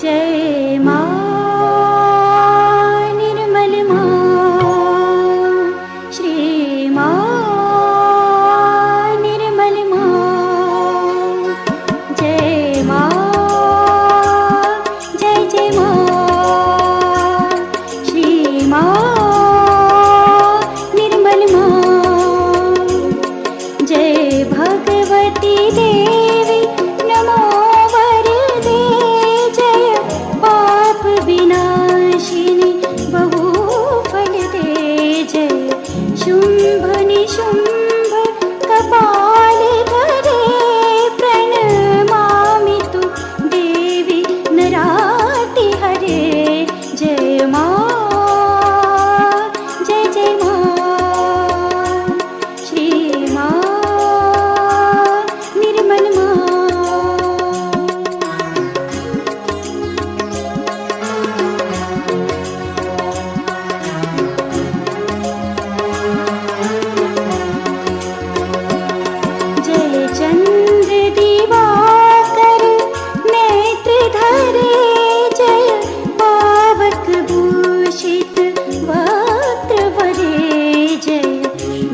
जय माँ निर्मल माँ, श्री माँ निर्मल माँ। जय माँ, जय जय माँ, श्री माँ निर्मल माँ। जय भगवती देवी नमो वरदे, जय पाप विनाशिनी बहुफल दे। जय शुंभ निशुंभ कपाल धरे, प्रणमामि तु देवी नराति हरे। जय माँ, जय जय माँ, श्री माँ निर्मल माँ। जय चंद्र दिवाकर नेत्र धरे, जय पावक भूषित वक्त्र वरे। जय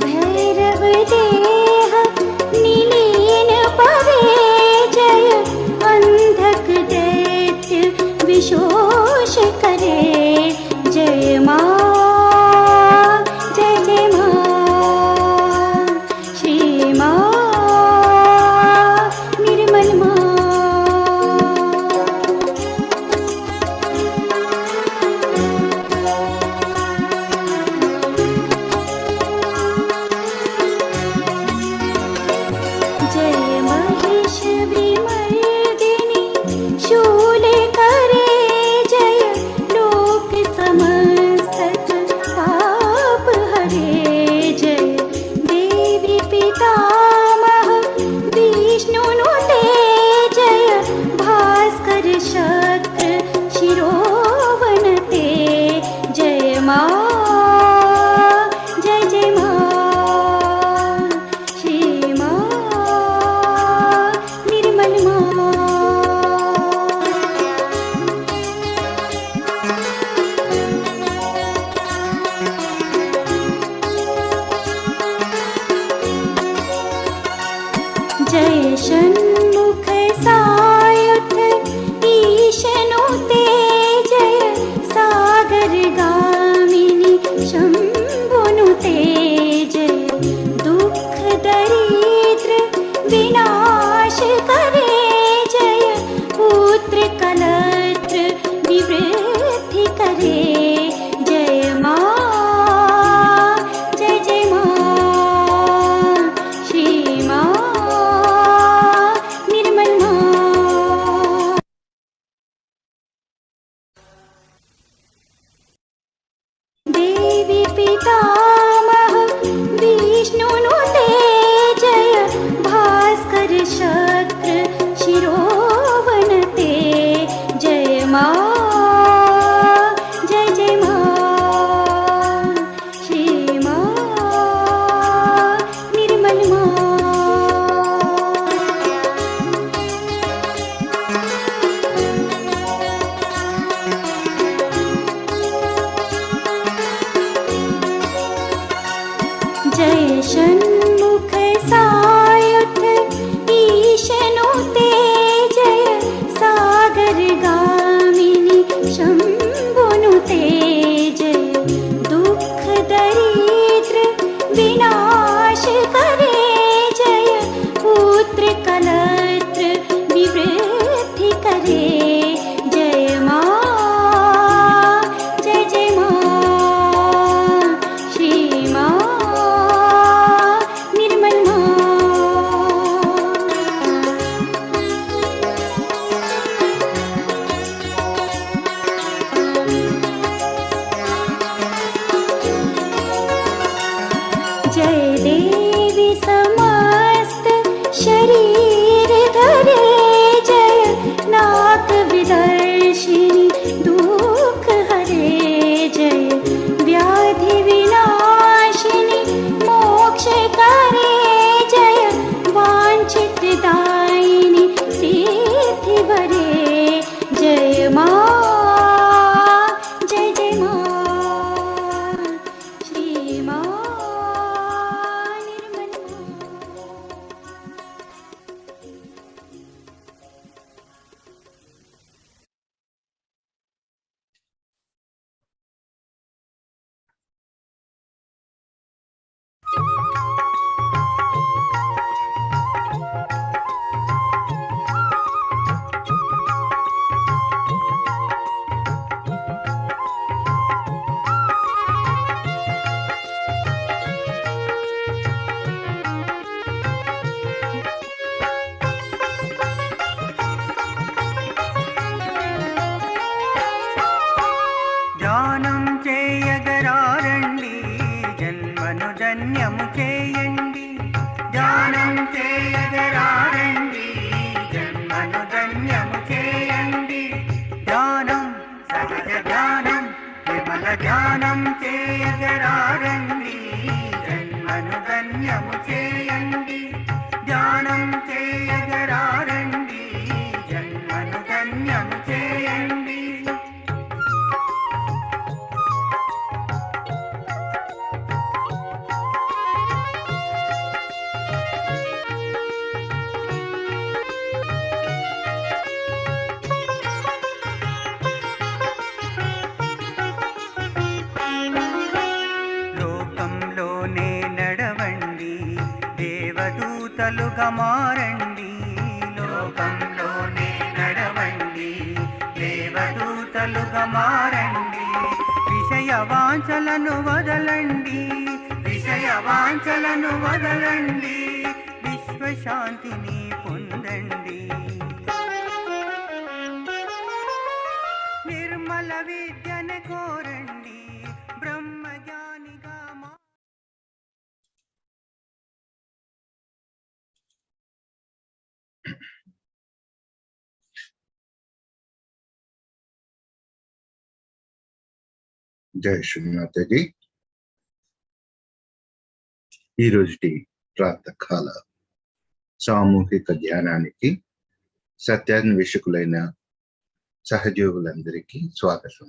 भैरव देह नीलीन पवे, जय अंधक दैत्य विशोष करे। जय माँ, जय जय माँ, श्री माँ निर्मल माँ। जय महिष विमर्दिनी शूल करे, जय लोक समस्तक पाप हरे। जय देवी पितामह विष्णुनुते, जय भास्कर शक्र शिरोवनते। जय माँ, जय जय माँ, श्री माँ निर्मल माँ। जय षण्मुख सायुध ईशनुते, जय सागर गामिनी शंभुनुते। जय दुख दरिद्र विनाश करे, जय पुत्र कलत्र विवृद्धि करे। जय माँ, जय जय माँ, श्री माँ చేయండి, ధ్యానం చేయగరారండి, జన్మను ధన్యం చేయండి. లోకంలోనే నడవండి, దేవదూతలుగా మారండి. లోకంలోనే నడవండి, దేవదూతలుగా మారండి. విషయ వాంఛలను వదలండి, విషయ వాంఛలను వదలండి, విశ్వశాంతిని పొందండి. నిర్మల విద్యను కోరండి, బ్రహ్మజ్ఞానిగా జై శ్రీమాతజీ. ఈరోజుటి ప్రాతకాల సామూహిక ధ్యానానికి సత్యాన్వేషకులైన సహజీవులందరికీ స్వాగతం.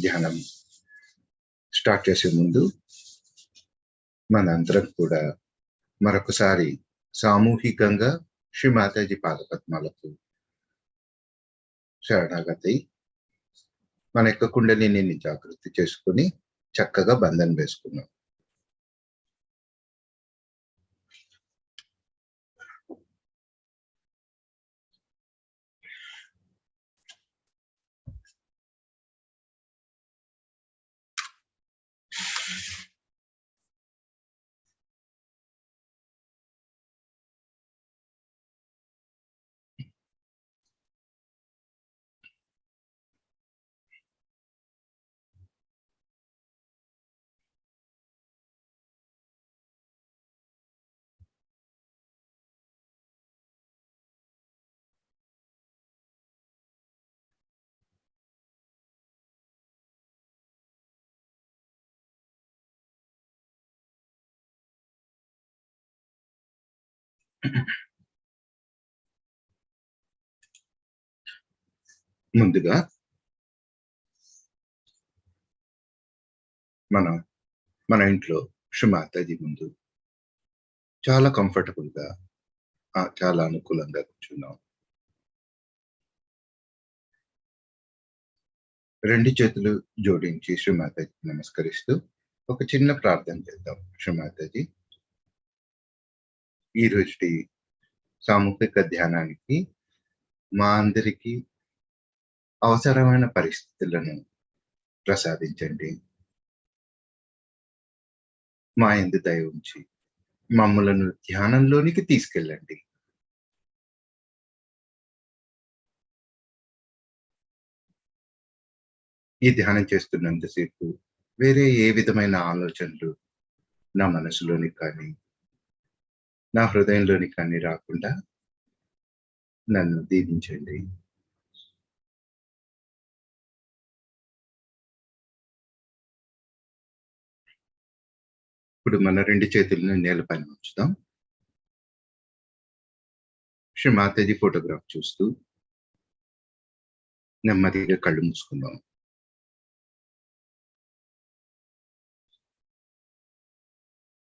ధ్యానం స్టార్ట్ చేసే ముందు మనందరం కూడా మరొకసారి సామూహికంగా శ్రీ మాతాజీ పాదపద్మాలకు శరణాగతి, మన యొక్క కుండలిని జాగృతి చేసుకుని చక్కగా బంధం వేసుకున్నాం. ముందుగా మన ఇంట్లో శ్రీ మాతాజీ ముందు చాలా కంఫర్టబుల్ గా, చాలా అనుకూలంగా కూర్చున్నాం. రెండు చేతులు జోడించి శ్రీ మాతాజీకి నమస్కరిస్తూ ఒక చిన్న ప్రార్థన చేద్దాం. శ్రీ మాతాజీ, ఈ రోజుటి సామూహిక ధ్యానానికి మా అందరికీ అవసరమైన పరిస్థితులను ప్రసాదించండి. మా యందు దయ ఉంచి మమ్మలను ధ్యానంలోనికి తీసుకెళ్ళండి. ఈ ధ్యానం చేస్తున్నంతసేపు వేరే ఏ విధమైన ఆలోచనలు నా మనసులోని కానీ నా హృదయంలోని కానీ రాకుండా నన్ను దీవించండి. ఇప్పుడు మన రెండు చేతులను నేలపైన ఉంచుదాం. శ్రీ మాతాజీ ఫోటోగ్రాఫ్ చూస్తూ నెమ్మదిగా కళ్ళు మూసుకుందాం.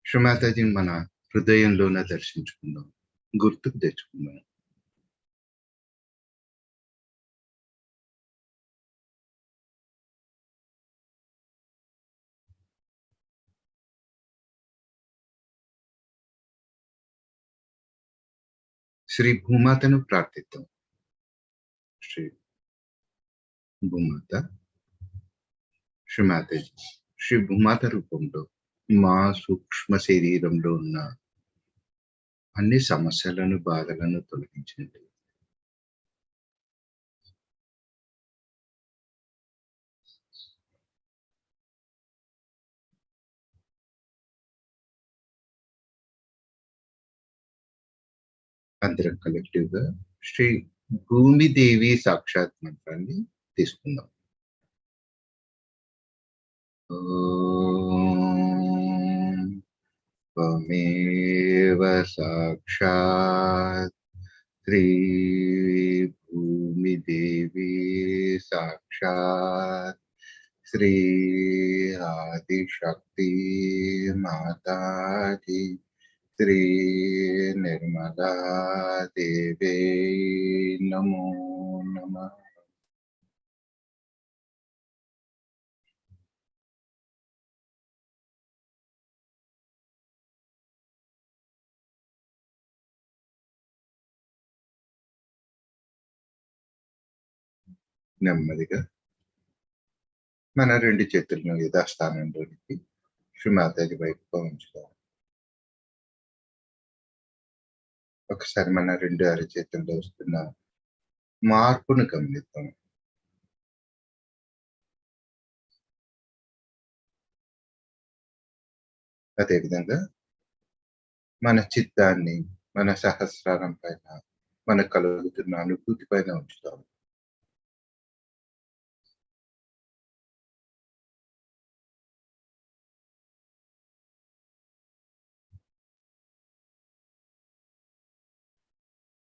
శ్రీ మాతాజీని మన హృదయంలోనే దర్శించుకుందాం, గుర్తుకు తెచ్చుకుందాం. శ్రీ భూమాతను ప్రార్థిద్దాం. శ్రీ భూమాత, శ్రీ మాతాజీ, శ్రీ భూమాత రూపంలో మా సూక్ష్మ శరీరంలో ఉన్న అన్ని సమస్యలను, బాధలను తొలగించండి. అందరం కలెక్టివ్ గా శ్రీ భూమిదేవి సాక్షాత్ మంత్రాన్ని తీసుకుందాం. త్వమేవ సాక్షాత్ శ్రీ భూమిదేవి సాక్షాత్ శ్రీ ఆదిశక్తి మాతాజీ శ్రీ నిర్మలా దేవే నమో నమః. నెమ్మదిగా మన 2 చేతులను యథాస్థానంలోనికి శ్రీమాతాజీ వైపుగా ఉంచుదాం. ఒకసారి మన 2 అరచేతుల్లో వస్తున్న మార్పును గమనిద్దాం. అదేవిధంగా మన చిత్తాన్ని మన సహస్రారం పైన మనకు కలుగుతున్న అనుభూతి పైన ఉంచుతాం.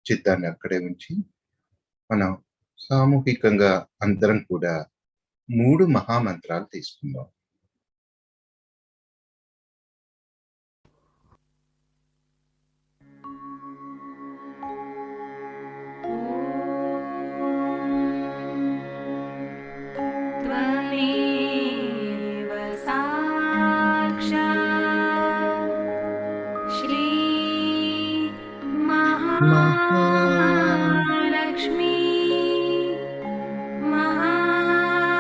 చిత్తాన్ని అక్కడే ఉంచి మనం సామూహికంగా అందరం కూడా 3 మహామంత్రాలు తీసుకుందాం. त्वमेव साक्षात् श्री महालक्ष्मी महासरस्वती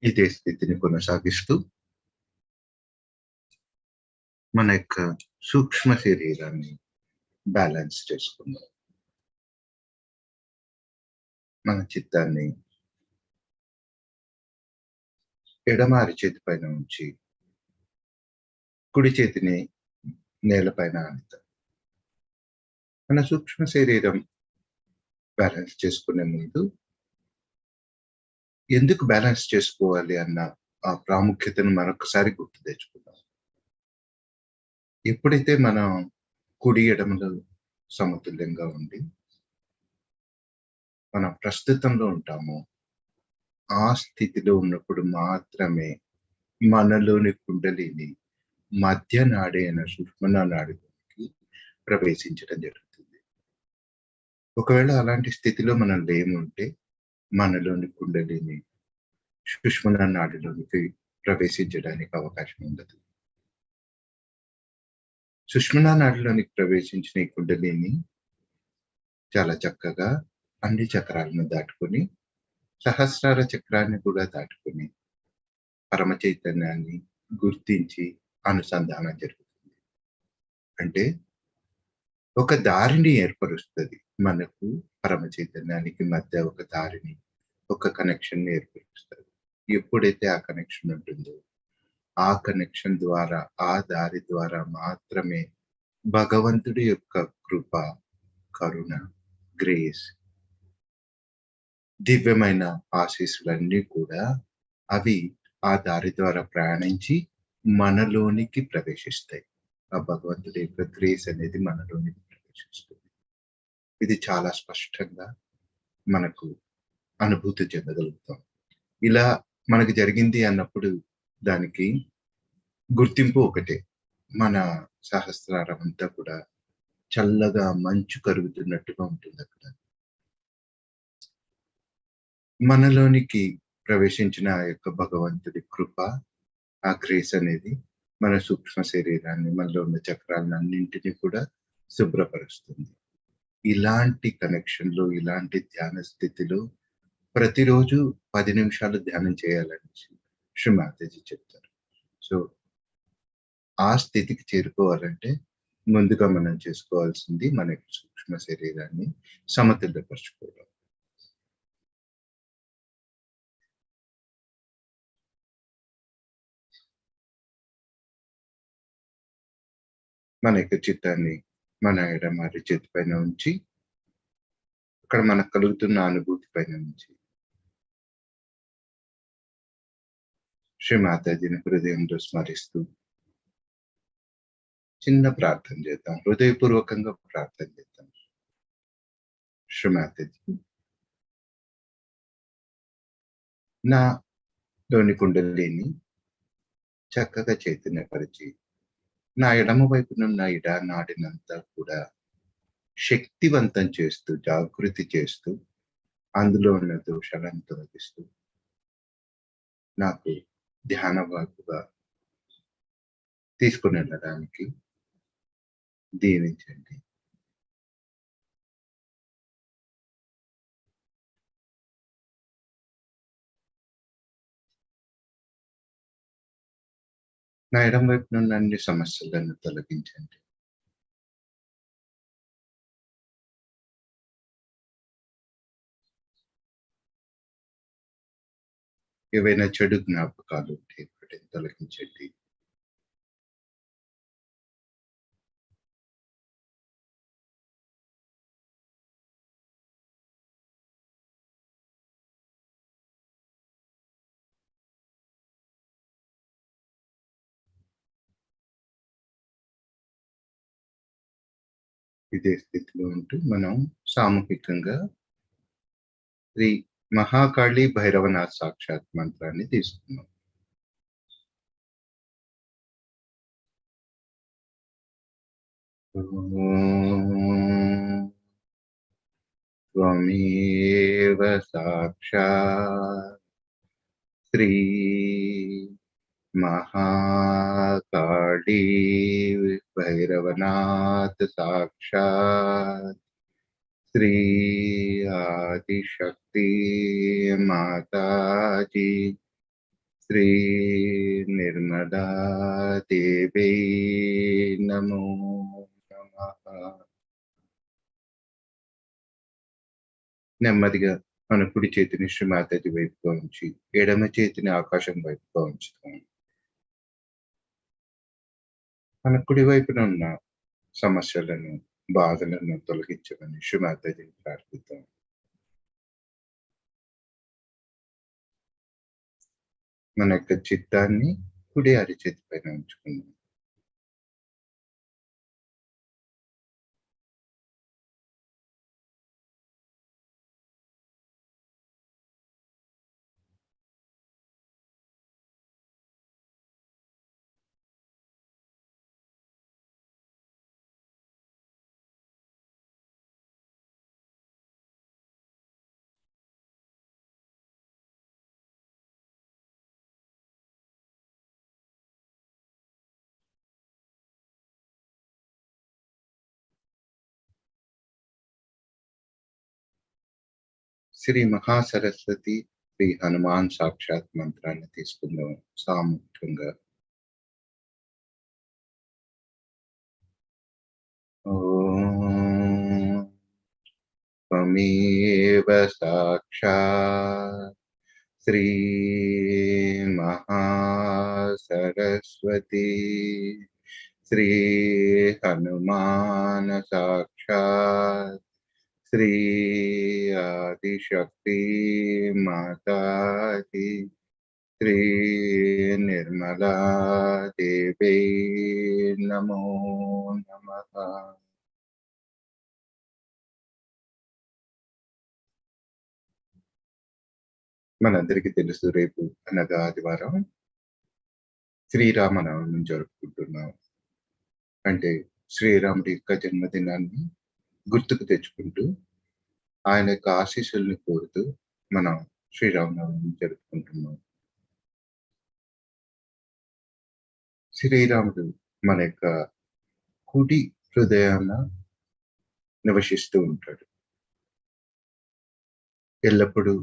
ఇదే స్థితిని కొనసాగిస్తూ మన యొక్క సూక్ష్మ శరీరాన్ని బ్యాలెన్స్ చేసుకుందాం. మన చిత్తాన్ని ఎడమ అరిచేతి పైన ఉంచి కుడి చేతిని నేలపైన ఆనిద్దాం. మన సూక్ష్మ శరీరం బ్యాలెన్స్ చేసుకునే ముందు ఎందుకు బ్యాలెన్స్ చేసుకోవాలి అన్న ఆ ప్రాముఖ్యతను మరొకసారి గుర్తు తెచ్చుకుందాం. ఎప్పుడైతే మనం కుడి ఎడమలు సమతుల్యంగా ఉండి మనం ప్రస్తుతంలో ఉంటామో ఆ స్థితిలో ఉన్నప్పుడు మాత్రమే మనలోని కుండలిని మధ్య నాడి అయిన సుషుమ్నా నాడికి ప్రవేశించడం జరుగుతుంది. ఒకవేళ అలాంటి స్థితిలో మనం లేముంటే మనలోని కుండలిని సుషుమ్నా నాడిలోనికి ప్రవేశించడానికి అవకాశం ఉండదు. సుషుమ్నా నాడిలోనికి ప్రవేశించిన ఈ కుండలిని చాలా చక్కగా అన్ని చక్రాలను దాటుకొని సహస్రార చక్రాన్ని కూడా దాటుకొని పరమ చైతన్యాన్ని గుర్తించి అనుసంధానం జరుగుతుంది. అంటే ఒక దారిని ఏర్పరుస్తుంది. మనకు పరమ చైతన్యానికి మధ్య ఒక దారిని, ఒక కనెక్షన్ ఏర్పరుస్తుంది. ఎప్పుడైతే ఆ కనెక్షన్ ఉంటుందో ఆ కనెక్షన్ ద్వారా, ఆ దారి ద్వారా మాత్రమే భగవంతుడి యొక్క కృప, కరుణ, గ్రేస్, దివ్యమైన ఆశీస్సులన్నీ కూడా అవి ఆ దారి ద్వారా ప్రయాణించి మనలోనికి ప్రవేశిస్తాయి. ఆ భగవంతుడి యొక్క గ్రేస్ అనేది మనలోనికి ప్రవేశిస్తుంది. ఇది చాలా స్పష్టంగా మనకు అనుభూతి చెందగలుగుతాం. ఇలా మనకు జరిగింది అన్నప్పుడు దానికి గుర్తింపు ఒకటే. మన సహస్రారం అంతా కూడా చల్లగా మంచు కరుగుతున్నట్టుగా ఉంటుంది అక్కడ. మనలోనికి ప్రవేశించిన ఆ యొక్క భగవంతుడి కృప, ఆ గ్రేస్ అనేది మన సూక్ష్మ శరీరాన్ని, మనలో ఉన్న చక్రాలను అన్నింటినీ కూడా శుభ్రపరుస్తుంది. ఇలాంటి కనెక్షన్‌లో, ఇలాంటి ధ్యాన స్థితిలో ప్రతిరోజు 10 నిమిషాలు ధ్యానం చేయాలనేసి శ్రీ మాతాజీ చెప్తారు. సో, ఆ స్థితికి చేరుకోవాలంటే ముందుగా మనం చేసుకోవాల్సింది మన యొక్క సూక్ష్మ శరీరాన్ని సమతుల్యపరచుకోవడం. మన యొక్క చిత్తాన్ని మన ఎడమ అరిచేతి పైన ఉంచి అక్కడ మనకు కలుగుతున్న అనుభూతి పైన ఉంచి శ్రీ మాతాజీని హృదయంలో స్మరిస్తూ చిన్న ప్రార్థన చేద్దాం. హృదయపూర్వకంగా ప్రార్థన చేద్దాం. శ్రీ మాతాజీ, నాలోని కుండలిని చక్కగా చైతన్యపరిచి నా ఎడమ వైపునున్న నాడినంతా కూడా శక్తివంతం చేస్తూ, జాగృతి చేస్తూ, అందులో ఉన్న దోషాలను తొలగిస్తూ నాకు ధ్యాన వైపుగా తీసుకుని వెళ్ళడానికి దీవించండి. నా ఎడమ వైపు నుండి అన్ని సమస్యలను తొలగించండి. ఏవైనా చెడు జ్ఞాపకాలు ఉంటే వాటిని తొలగించండి. ఇదే స్థితిలో ఉంటూ మనం సామూహికంగా శ్రీ మహాకాళి భైరవనాథ్ సాక్షాత్ మంత్రాన్ని తీసుకున్నాం. त्वमेव साक्षात् श्री महाकाली भैरवनाथ साक्षात् श्री आदिशक्ति माता जी శ్రీ నిర్మలా దేవై నమో నమః. నెమ్మదిగా మన కుడి చేతిని శ్రీమాతాజీ వైపుగా ఉంచి ఎడమ చేతిని ఆకాశం వైపుగా ఉంచుతాం. మన కుడి వైపున ఉన్న సమస్యలను, బాధలను తొలగించమని శ్రీమాతాజీని ప్రార్థిద్దాం. మన యొక్క చిత్తాన్ని కుడి అరిచేతి పైన ఉంచుకుందాం. శ్రీ మహాసరస్వతి శ్రీ హనుమాన్ సాక్షాత్ మంత్రాన్ని తీసుకుందాం సాముఖ్యంగా. ఓం త్వమేవ సాక్షాత్ శ్రీ మహాసరస్వతి శ్రీ హనుమాన్ సాక్షాత్ శ్రీ ఆదిశక్తి మాతాజీ శ్రీ నిర్మలా దేవై నమో నమః. మనందరికీ తెలుసు, రేపు అనగా ఆదివారం శ్రీరామనవమి జరుపుకుంటున్నాం. అంటే శ్రీరాముడి యొక్క జన్మదినాన్ని గుర్తుకు తెచ్చుకుంటూ ఆయన యొక్క ఆశీస్సుల్ని కోరుతూ మనం శ్రీరామనవమి జరుపుకుంటున్నాం. శ్రీరాముడు మన యొక్క కుడి హృదయాన నివసిస్తూ ఉంటాడు. ఎల్లప్పుడూ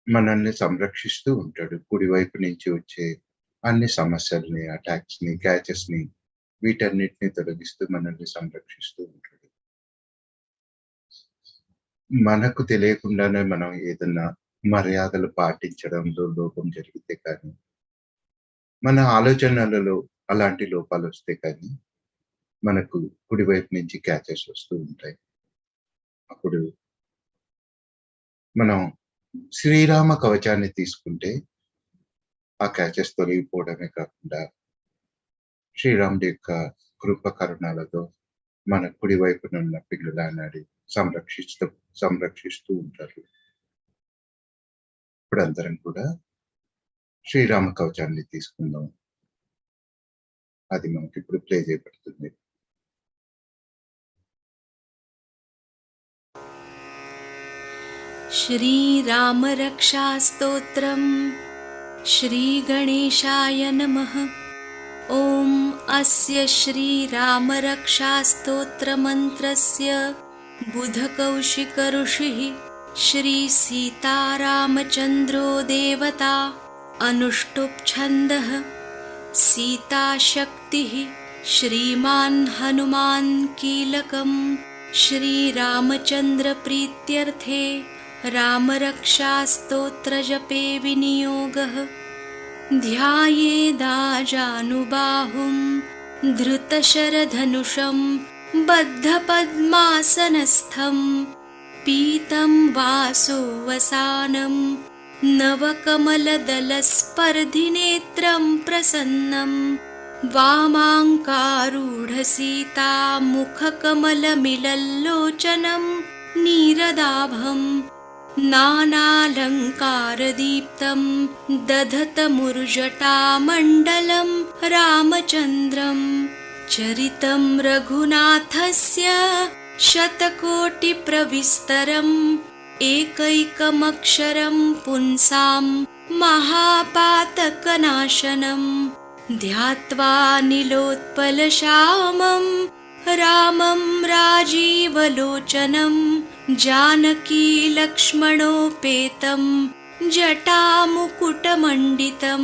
మనల్ని సంరక్షిస్తూ ఉంటాడు. కుడివైపు నుంచి వచ్చే అన్ని సమస్యల్ని, అటాక్స్ ని, క్యాచెస్ ని, వీటన్నిటిని తొలగిస్తూ మనల్ని సంరక్షిస్తూ ఉంటాడు. మనకు తెలియకుండానే మనం ఏదన్నా మర్యాదలు పాటించడంలో లోపం జరిగితే కానీ, మన ఆలోచనలలో అలాంటి లోపాలు వస్తే కానీ మనకు కుడివైపు నుంచి క్యాచెస్ వస్తూ ఉంటాయి. అప్పుడు మనం శ్రీరామ కవచాన్ని తీసుకుంటే ఆ క్యాచెస్ తొలగిపోవడమే కాకుండా శ్రీరాముడి యొక్క కృప కరుణాలతో మన కుడి వైపున ఉన్న పిల్లలనాడి సంరక్షిస్తూ ఉంటారు. ఇప్పుడు అందరం కూడా శ్రీరామ కవచాన్ని తీసుకుందాం. అది మనకి ఇప్పుడు ప్లే చేయబడుతుంది. श्रीराम रक्षास्तोत्रम् श्रीगणेशाय नमः। ॐ अस्य श्रीरामरक्षास्तोत्रमन्त्रस्य बुधकौशिकऋषिः श्रीसीतारामचन्द्रो देवता अनुष्टुप् छन्दः सीताशक्तिः श्रीमान् हनुमान् कीलकम् श्रीरामचन्द्रप्रीत्यर्थे रामरक्षास्तोत्रजपे विनियोगः। ध्यायेदाजानुबाहुं धृतशरधनुषं बद्धपद्मासनस्थं पीतं वासोवसानं नवकमलदलस्पर्धिनेत्रं प्रसन्नं वामाङ्कारूढसीतामुखकमलमिलल्लोचनं नीरदाभं नानालङ्कारदीप्तं दधतमुर्जटामण्डलं रामचन्द्रं चरितं रघुनाथस्य शतकोटिप्रविस्तरम् एकैकमक्षरं पुंसां महापातकनाशनं ध्यात्वा नीलोत्पलश्यामं रामं राजीवलोचनं जानकी लक्ष्मणोपेतं जटामुकुटमण्डितं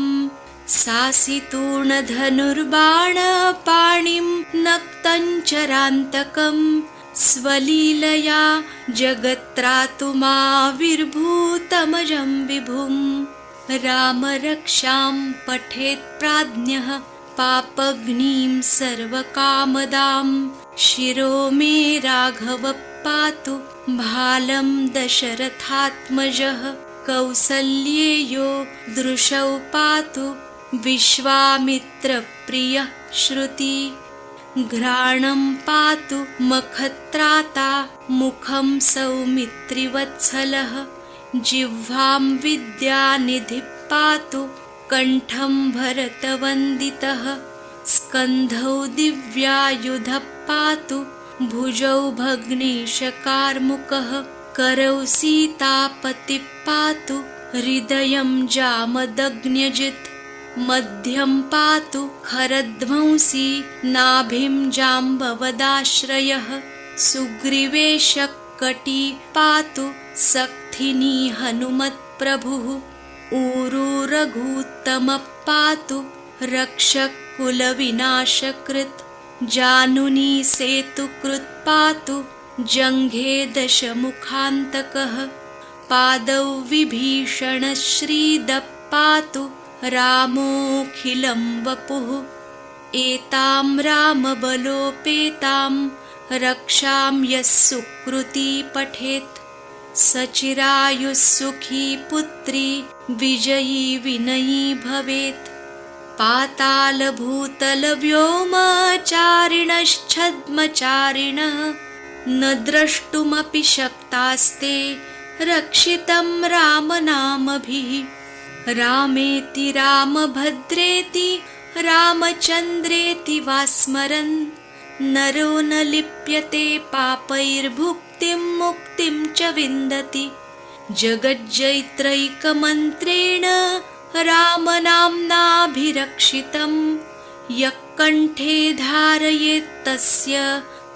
सासितूर्णधनुर्बाणपाणिं नक्तञ्चरान्तकं स्वलीलया जगत्त्रातुमाविर्भूतमजं विभुं रामरक्षां पठेत् प्राज्ञः पापग्निं सर्वकामदां शिरो मे राघव पातु भालं दशरथात्मजः कौसल्येयो दृशौ पातु विश्वामित्रप्रियः श्रुति घ्राणं पातु मखत्राता मुखं सौमित्रिवत्सलः जिह्वां विद्यानिधिः पातु कण्ठं भरतवन्दितः स्कन्धौ दिव्यायुधः पातु भुजौ भग्नेशकार्मुकः करौ सीतापतिः पातु हृदयं जामदग्न्यजित् मध्यं पातु खरध्वंसी नाभिं जाम्बवदाश्रयः सुग्रीवेशकटी पातु सक्थिनी हनुमत्प्रभुः ऊरू रघूत्तमः पातु रक्षकुलविनाशकृत् जानुनी सेतुकृत् पातु जङ्घे दशमुखान्तकः पादौ विभीषणश्रीदः पातु रामोऽखिलं वपुः एतां रामबलोपेतां रक्षां यः सुकृती पठेत् सचिरायुः सुखी पुत्री विजयी विनयी भवेत् पातालभूतलव्योमचारिणश्छद्मचारिणः न द्रष्टुमपि शक्तास्ते रक्षितं रामनामभिः रामेति रामभद्रेति रामचन्द्रेति वा स्मरन् नरो न लिप्यते पापैर्भुक्तिं मुक्तिं च विन्दति जगज्जैत्रैकमन्त्रेण रामनाम्नाभिरक्षितं यः कण्ठे धारयेत्तस्य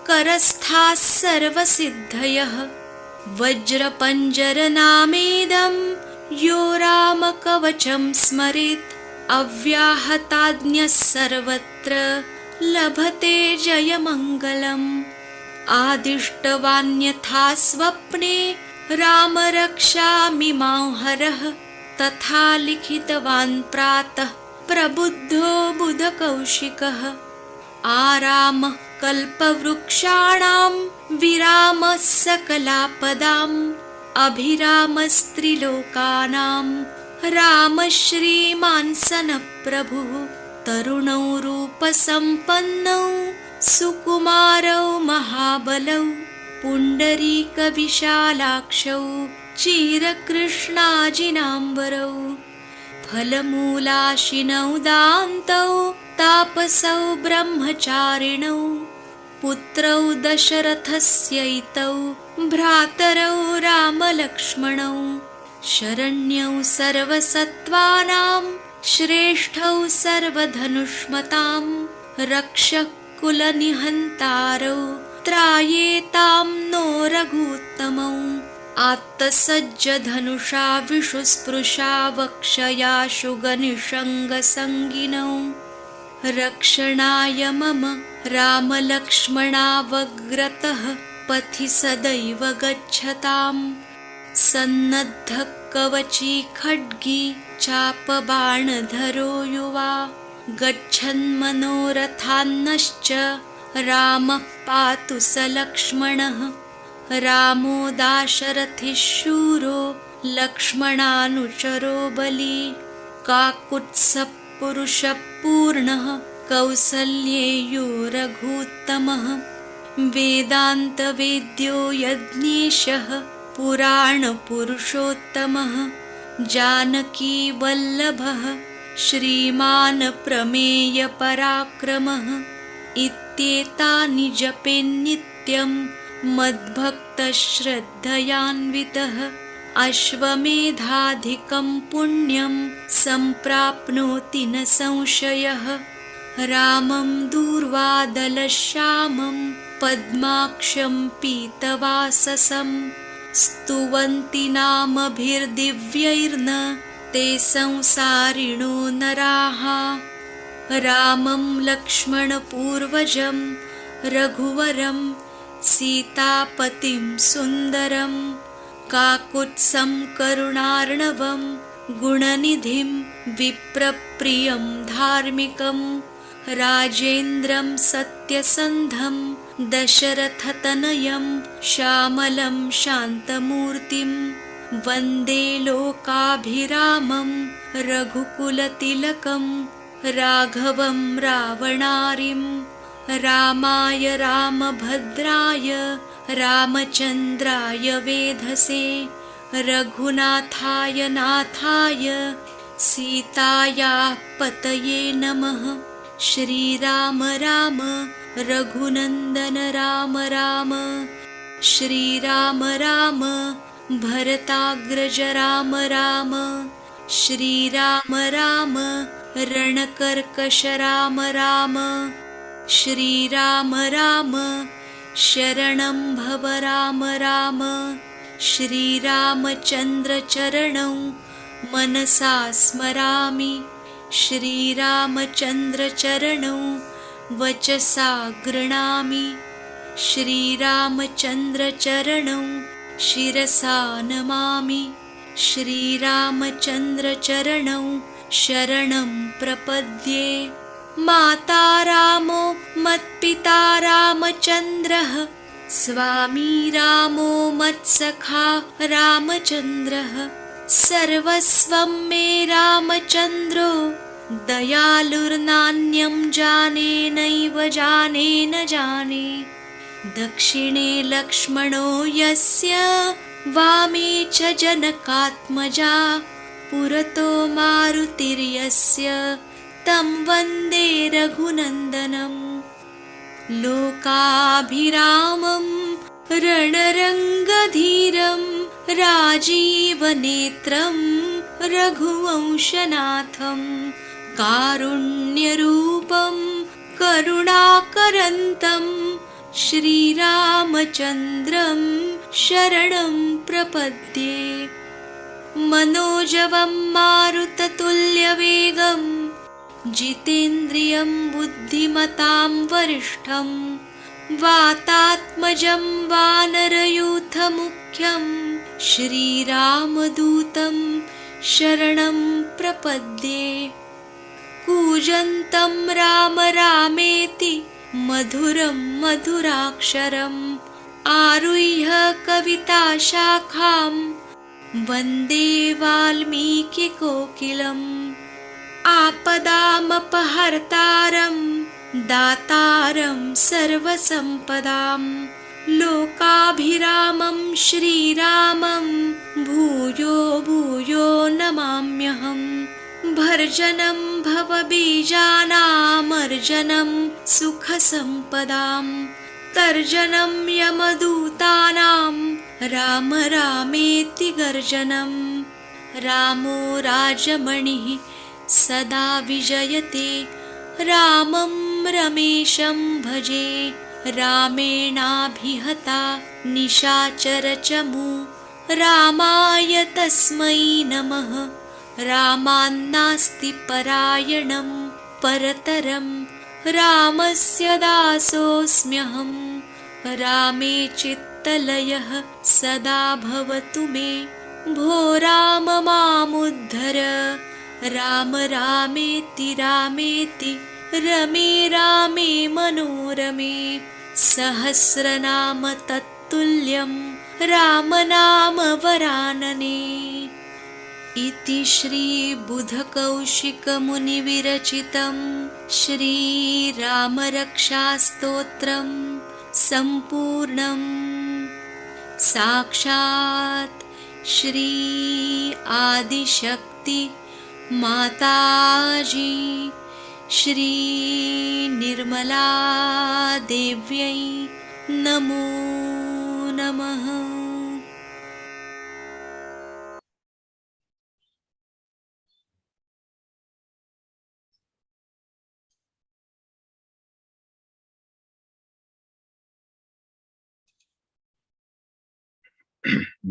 करस्थाः सर्वसिद्धयः वज्रपञ्जरनामेदं यो रामकवचं स्मरेत् अव्याहताज्ञः सर्वत्र लभते जयमङ्गलम् आदिष्टवान्यथा स्वप्ने रामरक्षामिमां हरः तथा लिखितवान् प्रातः प्रबुद्धो बुधकौशिकः आरामः कल्पवृक्षाणां विरामः सकलापदाम् अभिरामस्त्रिलोकानां रामः श्रीमान् सनप्रभुः तरुणौ रूपसम्पन्नौ सुकुमारौ महाबलौ पुण्डरीकविशालाक्षौ चिरकृष्णाजिनाम्बरौ फलमूलाशिनौ दान्तौ तापसौ ब्रह्मचारिणौ पुत्रौ दशरथस्यैतौ भ्रातरौ रामलक्ष्मणौ शरण्यौ सर्वसत्त्वानां श्रेष्ठौ सर्वधनुष्मतां रक्षः कुलनिहन्तारौ त्रायेतां नो रघूत्तमौ आत्तसज्जधनुषा विषुस्पृशा वक्षया शुगनिषङ्गसङ्गिनौ रक्षणाय मम रामलक्ष्मणावग्रतः पथि सदैव गच्छताम् सन्नद्धः कवची खड्गी चापबाणधरो युवा गच्छन्मनोरथान्नश्च रामः पातु स लक्ष्मणः रामो दाशरथिः शूरो लक्ष्मणानुचरो बली काकुत्स्थः पुरुषः पूर्णः कौसल्येयो रघूत्तमः वेदान्तवेद्यो यज्ञेशः पुराणपुरुषोत्तमः जानकीवल्लभः श्रीमान् प्रमेयपराक्रमः इत्येतानि जपेन्नित्यं मद्भक्तश्रद्धयान्वितः अश्वमेधाधिकं पुण्यं सम्प्राप्नोति न संशयः रामं दूर्वादलश्यामं पद्माक्षं पीतवाससं स्तुवन्ति नामभिर्दिव्यैर्न ते संसारिणो नराः। रामं लक्ष्मणपूर्वजं रघुवरं सीतापतिं सुन्दरं काकुत्स्थं करुणार्णवं गुणनिधिं विप्रप्रियं धार्मिकं राजेन्द्रं सत्यसन्धं दशरथतनयं श्यामलं शान्तमूर्तिं वन्दे लोकाभिरामं रघुकुलतिलकं राघवं रावणारिं रामाय रामभद्राय रामचन्द्राय वेधसे रघुनाथाय नाथाय सीतायाः पतये नमः। श्रीराम राम रघुनन्दन राम राम श्रीराम राम भरताग्रज राम राम श्रीराम राम रणकर्कश राम राम श्रीराम राम शरणं भव राम राम श्रीरामचन्द्र चरणौ मनसा स्मरामि श्रीरामचन्द्र चरणौ वचसा गृह्णामि श्रीरामचन्द्र चरणौ शिरसा नमामि श्रीरामचन्द्र चरणौ शरणं प्रपद्ये। माता रामो मत्पिता रामचन्द्रः स्वामी रामो मत्सखा रामचन्द्रः सर्वस्वं मे रामचन्द्रो दयालुर्नान्यं जाने नैव जाने न जाने। दक्षिणे लक्ष्मणो यस्य वामे च जनकात्मजा पुरतो मारुतिर्यस्य तं वन्दे रघुनन्दनम्। लोकाभिरामं रणरङ्गधीरं राजीवनेत्रं रघुवंशनाथं कारुण्यरूपं करुणाकरन्तं श्रीरामचन्द्रं शरणं प्रपद्ये। मनोजवं मारुततुल्यवेगं जितेन्द्रियं बुद्धिमतां वरिष्ठं वातात्मजं वानरयूथमुख्यं श्रीरामदूतं शरणं प्रपद्ये। कूजन्तं राम रामेति मधुरं मधुराक्षरम् आरुह्य कविताशाखां वन्दे वाल्मीकिकोकिलम्। आपदामपहर्तारं दातारं सर्वसम्पदां लोकाभिरामं श्रीरामं भूयो भूयो नमाम्यहम्। भर्जनं भवबीजानामर्जनं सुखसम्पदां तर्जनं यमदूतानां राम रामेति गर्जनम्। रामो राजमणिः सदा विजयते रामं रमेशं भजे। रामेणाभिहता निशाचरचमू रामाय तस्मै नमः। रामान्नास्ति परायणं परतरं रामस्य दासोऽस्म्यहम्। रामे चित्तलयः सदा भवतु मे भो राम मामुद्धर। राम रामेति रामेति रमे रामे मनोरमे सहस्रनाम तत्तुल्यं रामनाम वरानने। इति श्रीबुधकौशिकमुनिविरचितं श्रीरामरक्षास्तोत्रं सम्पूर्णम्। साक्षात् श्री आदिशक्ति माताजी श्री निर्मला देव्यै नमो नमः।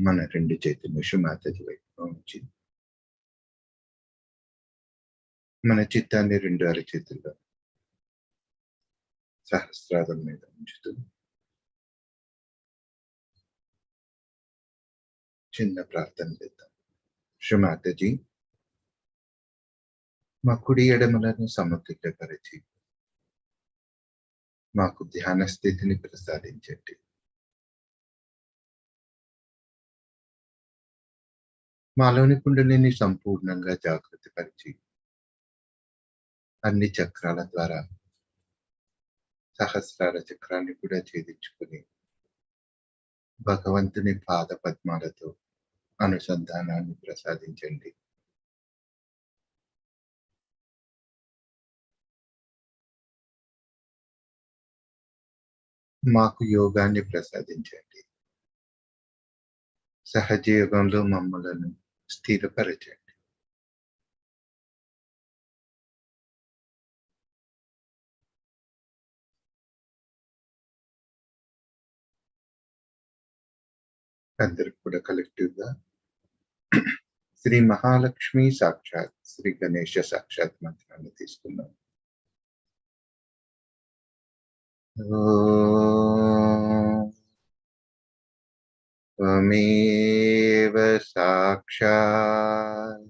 మన రెండు చేతులు శ్రీమాతాజీ వైపు ఉంచి మన చిత్తాన్ని రెండు అరచేతుల్లో సహస్రారం మీద ఉంచుతూ చిన్న ప్రార్థన చేద్దాం. శ్రీమాతాజీ, మా కుడి ఎడమలను సమతుల్యపరిచి మాకు ధ్యాన స్థితిని ప్రసాదించండి. మాలోని కుండలిని సంపూర్ణంగా జాగృతి పరిచి అన్ని చక్రాల ద్వారా సహస్రార చక్రాన్ని కూడా ఛేదించుకుని భగవంతుని పాద పద్మాలతో అనుసంధానాన్ని ప్రసాదించండి. మాకు యోగాన్ని ప్రసాదించండి. సహజ యోగంలో మమ్మలను స్థిరపరచండి. అందరికి కూడా కలెక్టివ్ గా శ్రీ మహాలక్ష్మి సాక్షాత్, శ్రీ గణేష సాక్షాత్ మంత్రాన్ని తీసుకున్నాం. త్వమేవ సాక్షాత్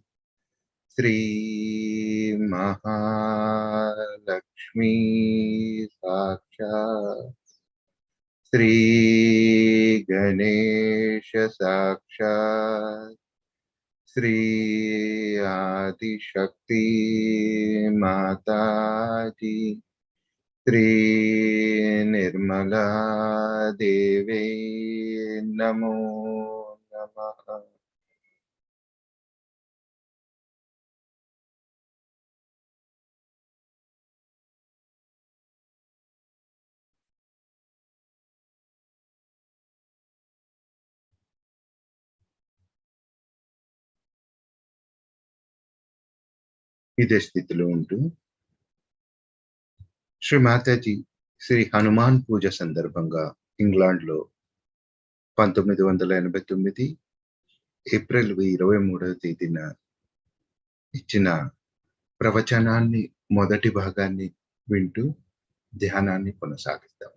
శ్రీ మహాలక్ష్మి సాక్షాత్, శ్రీ గణేశ సాక్షాత్, శ్రీ ఆదిశక్తి మాతాజీ, శ్రీ నిర్మలా దేవై నమో నమః. ఇదే స్థితిలో ఉంటూ శ్రీ మాతాజీ శ్రీ హనుమాన్ పూజ సందర్భంగా ఇంగ్లాండ్లో 1989 ఏప్రిల్ 23వ తేదీన ఇచ్చిన ప్రవచనాన్ని మొదటి భాగాన్ని వింటూ ధ్యానాన్ని కొనసాగిద్దాం.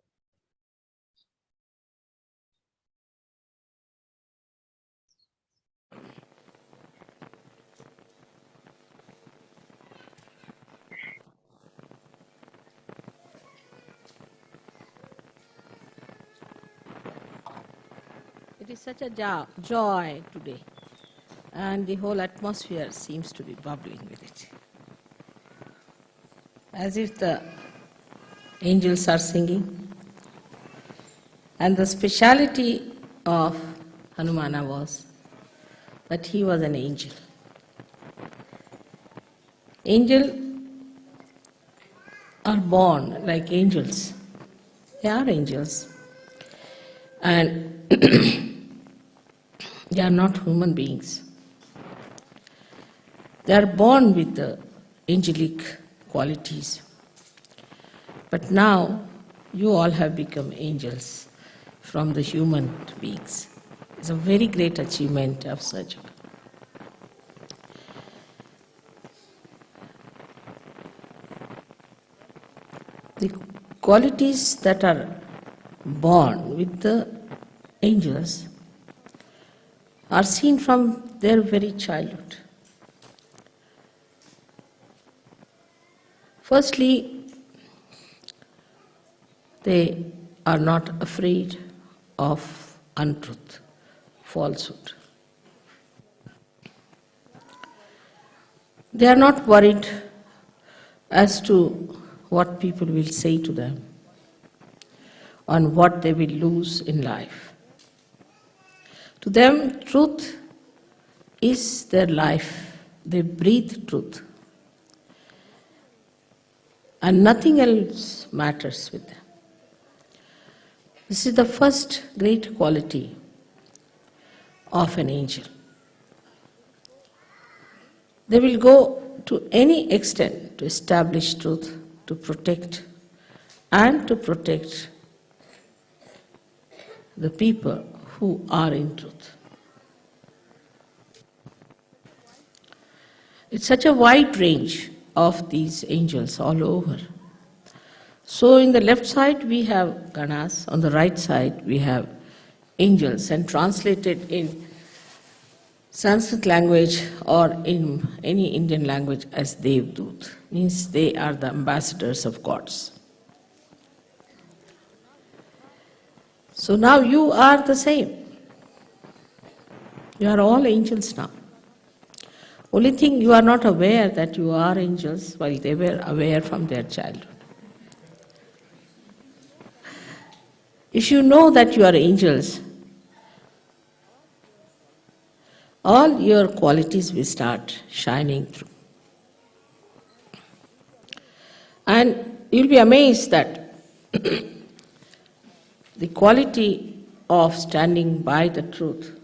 It is such a joy today, and the whole atmosphere seems to be bubbling with it. As if the angels are singing. And the speciality of Hanumana was that he was an angel. Angels are born like angels. They are angels. And they are not human beings. They are born with the angelic qualities. But now you all have become angels from the human beings. It's a very great achievement of such. The qualities that are born with the angels are seen from their very childhood. Firstly, they are not afraid of untruth, falsehood. They are not worried as to what people will say to them, on what they will lose in life. To them, truth is their life. They breathe truth. And nothing else matters with them. This is the first great quality of an angel. They will go to any extent to establish truth, to protect the people who are in truth. It's such a wide range of these angels all over. So in the left side we have Ganas, on the right side we have angels, and translated in Sanskrit language or in any Indian language as Devdut, means they are the ambassadors of gods. So now you are the same. You are all angels now. Only thing, you are not aware that you are angels while they were aware from their childhood. If you know that you are angels, all your qualities will start shining through. And you'll be amazed that the quality of standing by the truth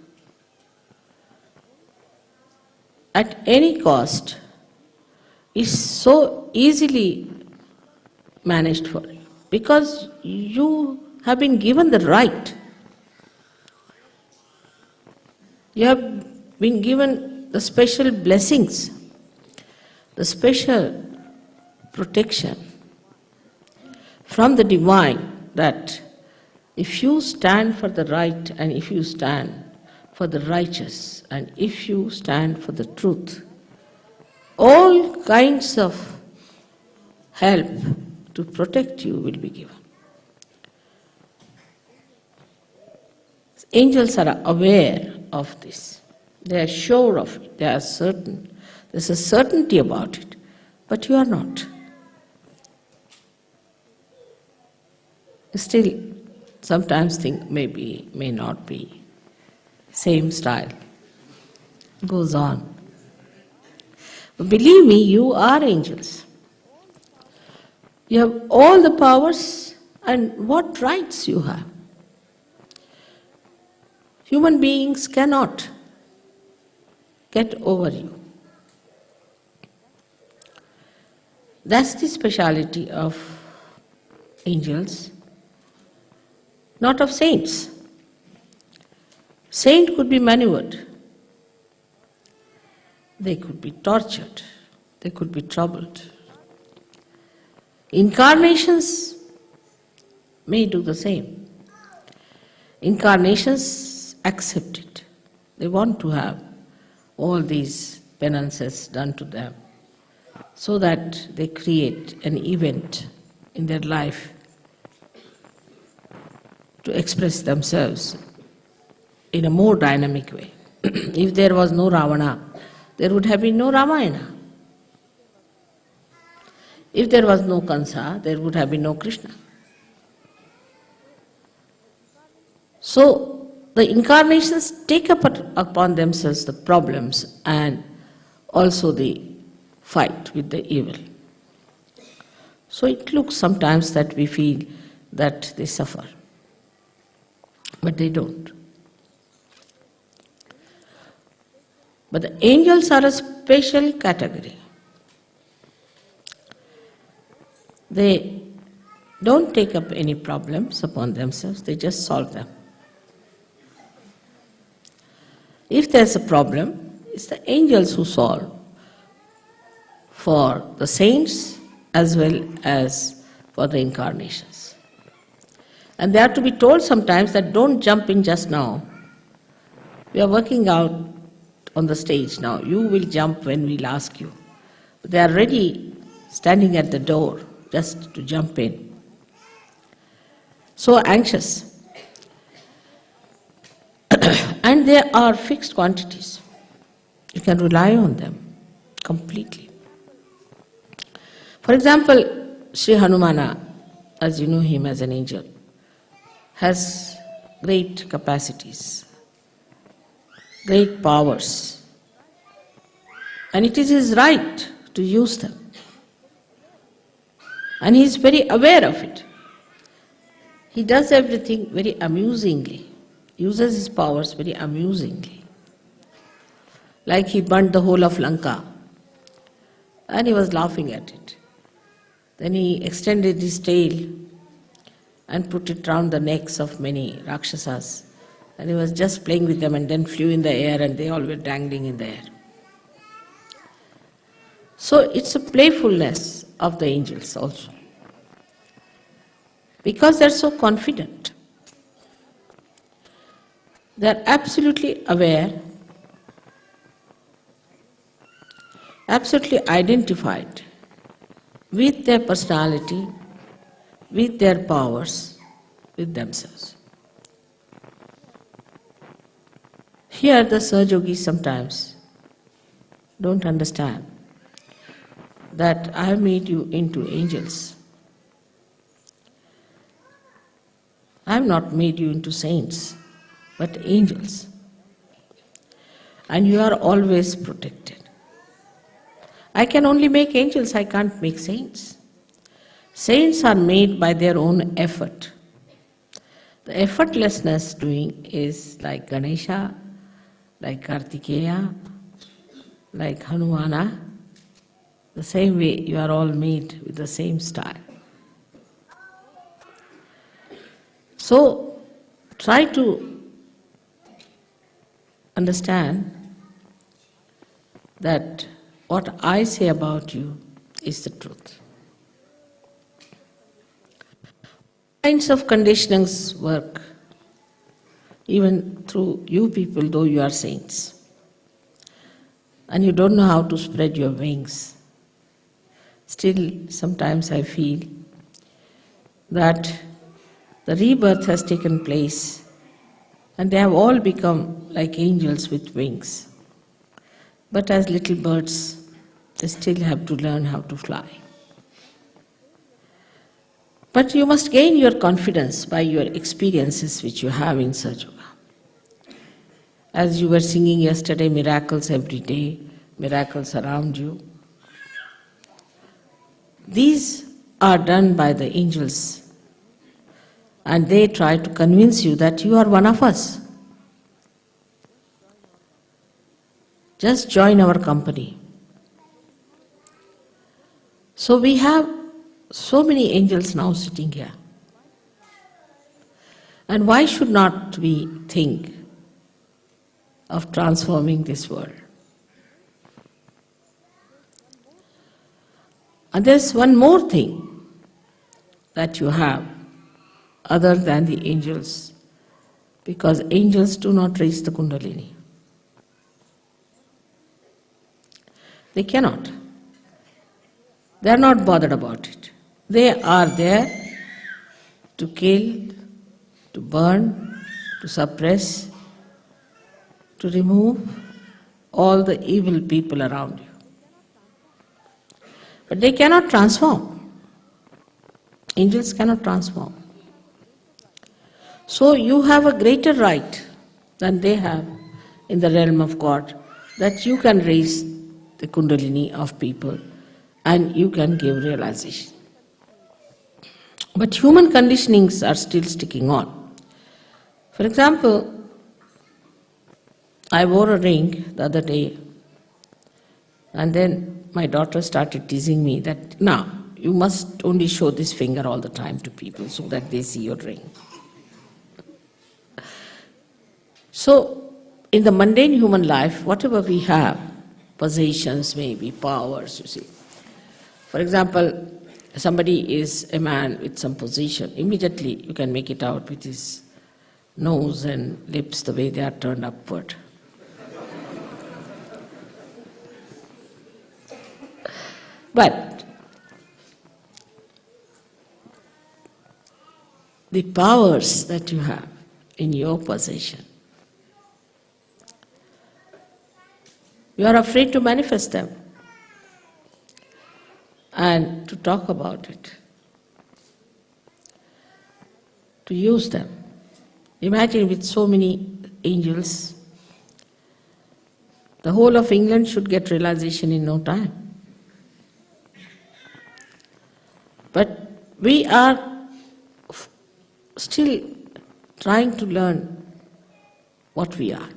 at any cost is so easily managed for you, because you have been given the right. You have been given the special blessings, the special protection from the divine, that if you stand for the right, and if you stand for the righteous, and if you stand for the truth, all kinds of help to protect you will be given. Angels are aware of this. They are sure of it. They are certain. There's a certainty about it. But you are not. Still, sometimes think maybe, may not be. Same style. Goes on. But believe me, you are angels. You have all the powers, and what rights you have. Human beings cannot get over you. That's the speciality of angels, not of saints. Saint could be maneuvered. They could be tortured. They could be troubled. Incarnations may do the same. Incarnations accept it. They want to have all these penances done to them so that they create an event in their life to express themselves in a more dynamic way. If there was no Ravana, there would have been no Ramayana. If there was no Kansa, there would have been no Krishna. So, the incarnations take upon themselves the problems and also the fight with the evil. So it looks sometimes that we feel that they suffer, but they don't. But the angels are a special category. They don't take up any problems upon themselves, they just solve them. If there's a problem, it's the angels who solve for the saints as well as for the incarnations. And they are to be told sometimes that don't jump in just now. We are working out on the stage now. You will jump when we'll ask you. They are ready, standing at the door, just to jump in. So anxious. And there are fixed quantities. You can rely on them completely. For example, Sri Hanumana, as you know him as an angel, has great capacities, great powers, and it is his right to use them. And he is very aware of it. He does everything very amusingly, uses his powers very amusingly. Like he burnt the whole of Lanka, and he was laughing at it. Then he extended his tail and put it round the necks of many Rakshasas, And he was just playing with them and then flew in the air and they all were dangling in the air. So it's a playfulness of the angels also. Because they're so confident. They're absolutely aware, absolutely identified with their personality, with their powers, with themselves. Here the Sahajogis sometimes don't understand that I have made you into angels. I have not made you into saints, but angels. And you are always protected. I can only make angels, I can't make saints. Saints are made by their own effort. The effortlessness doing is like Ganesha, like Kartikeya, like Hanumana. The same way you are all made with the same style. So try to understand that what I say about you is the truth. Kinds of conditionings work even through you people, though you are saints. And you don't know how to spread your wings. Still, sometimes I feel that the rebirth has taken place and they have all become like angels with wings. But as little birds, they still have to learn how to fly. But you must gain your confidence by your experiences which you have in Sahaja Yoga. As you were singing yesterday, miracles every day, miracles around you. These are done by the angels, and they try to convince you that you are one of us. Just join our company. So we have so many angels now sitting here. And why should not we think of transforming this world? And there's one more thing that you have other than the angels, because angels do not raise the Kundalini. They cannot. They are not bothered about it. They are there to kill, to burn, to suppress, to remove all the evil people around you. But they cannot transform. Angels cannot transform. So you have a greater right than they have in the realm of God, that you can raise the Kundalini of people and you can give realization. But human conditionings are still sticking on. For example, I wore a ring the other day, and then my daughter started teasing me that, now, you must only show this finger all the time to people so that they see your ring. So, in the mundane human life, whatever we have, possessions, maybe powers, you see. For example, somebody is a man with some position, immediately you can make it out with his nose and lips the way they are turned upward. But the powers that you have in your possession, you are afraid to manifest them and to talk about it, to use them. Imagine with so many angels, the whole of England should get realization in no time. But we are still trying to learn what we are.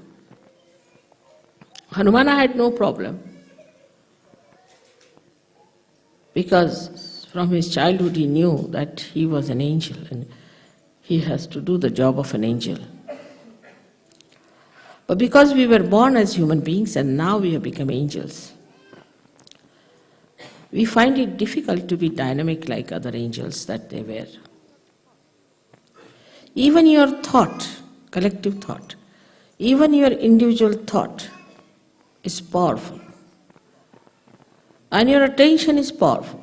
Hanumana had no problem, because from his childhood he knew that he was an angel and he has to do the job of an angel. But because we were born as human beings and now we have become angels, we find it difficult to be dynamic like other angels that they were. Even your thought, collective thought, even your individual thought is powerful. And your attention is powerful.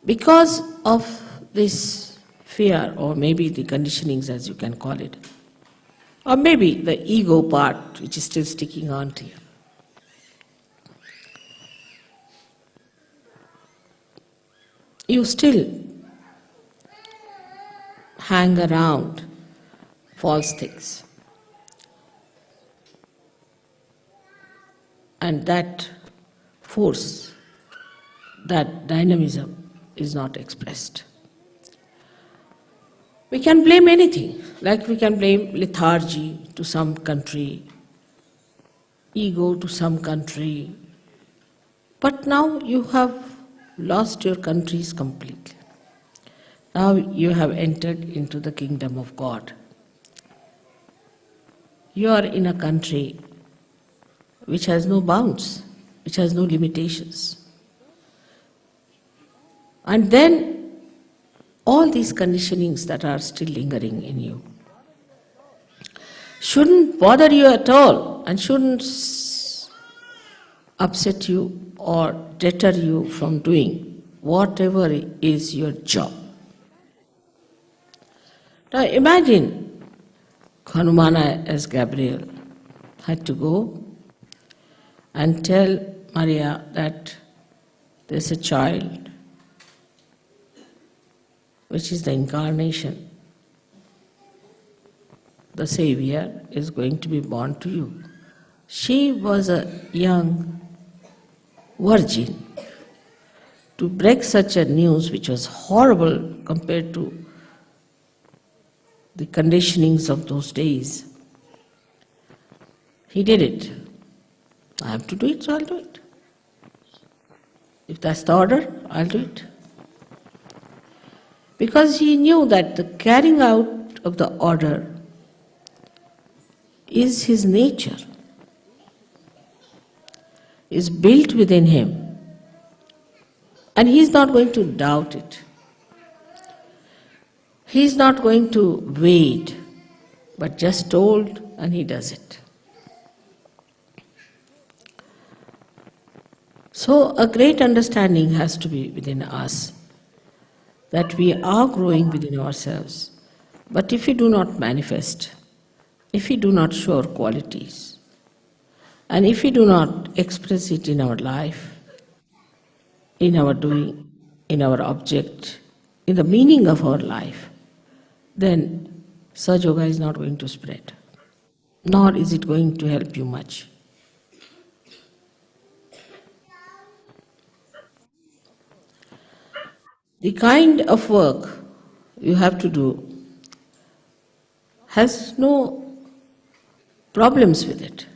Because of this fear, or maybe the conditionings as you can call it, or maybe the ego part which is still sticking on to you, you still hang around false things. And that force, that dynamism is not expressed. We can blame anything, like we can blame lethargy to some country, ego to some country, but now you have lost your countries completely. Now you have entered into the kingdom of God. You are in a country which has no bounds, which has no limitations. And then all these conditionings that are still lingering in you shouldn't bother you at all and shouldn't upset you or deter you from doing whatever is your job. Now imagine Hanumana as Gabriel had to go and tell Maria that there's a child which is the incarnation. The Savior is going to be born to you. She was a young virgin. To break such a news, which was horrible compared to the conditionings of those days, he did it. I have to do it, so I'll do it. If that's the order, I'll do it. Because he knew that the carrying out of the order is his nature, is built within him, and he is not going to doubt it. He is not going to wait, but just told and he does it. So a great understanding has to be within us, that we are growing within ourselves. But if we do not manifest, if we do not show our qualities, and if we do not express it in our life, in our doing, in our object, in the meaning of our life, then Sahaja Yoga is not going to spread, nor is it going to help you much. The kind of work you have to do has no problems with it.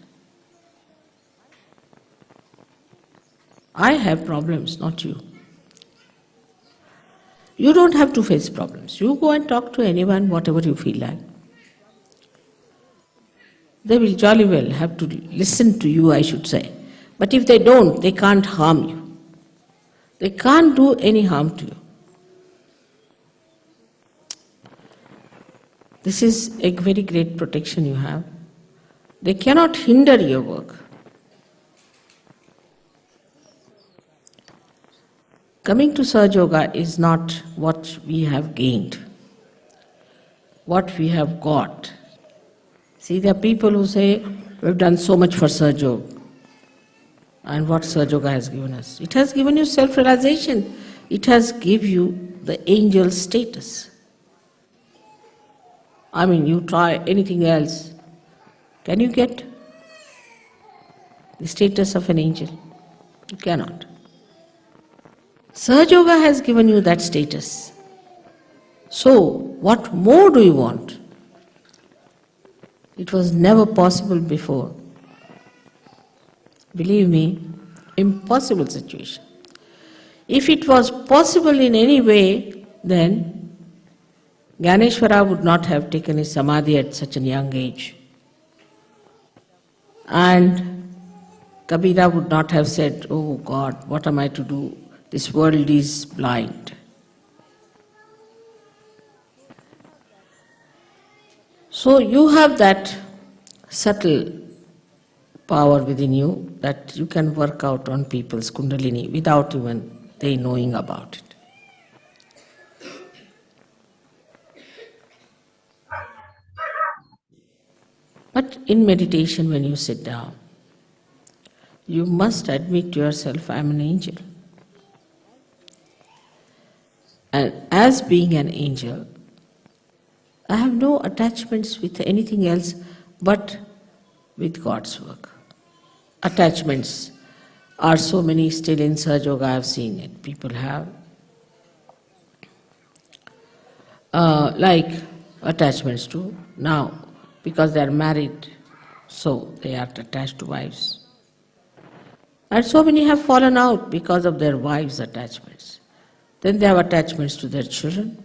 I have problems, not you. You don't have to face problems. You go and talk to anyone, whatever you feel like. They will jolly well have to listen to you, I should say. But if they don't, they can't harm you. They can't do any harm to you. This is a very great protection you have. They cannot hinder your work. Coming to Sahaja Yoga is not what we have gained, what we have got. See, there are people who say, we've done so much for Sahaja Yoga. And what Sahaja Yoga has given us? It has given you self-realization. It has given you the angel status. I mean, you try anything else, can you get the status of an angel? You cannot. Sahaja Yoga has given you that status. So, what more do you want? It was never possible before. Believe me, impossible situation. If it was possible in any way, then Gyaneshwara would not have taken his samadhi at such a young age. And Kabira would not have said, "Oh God, what am I to do? This world is blind." So you have that subtle power within you that you can work out on people's kundalini without even they knowing about it. But in meditation, when you sit down, you must admit to yourself, I am an angel. And as being an angel, I have no attachments with anything else but with God's work. Attachments are so many still in Sahaja Yoga, I have seen it. People have like attachments to now, because they are married, so they are attached to wives. And so many have fallen out because of their wives' attachments. Then they have attachments to their children.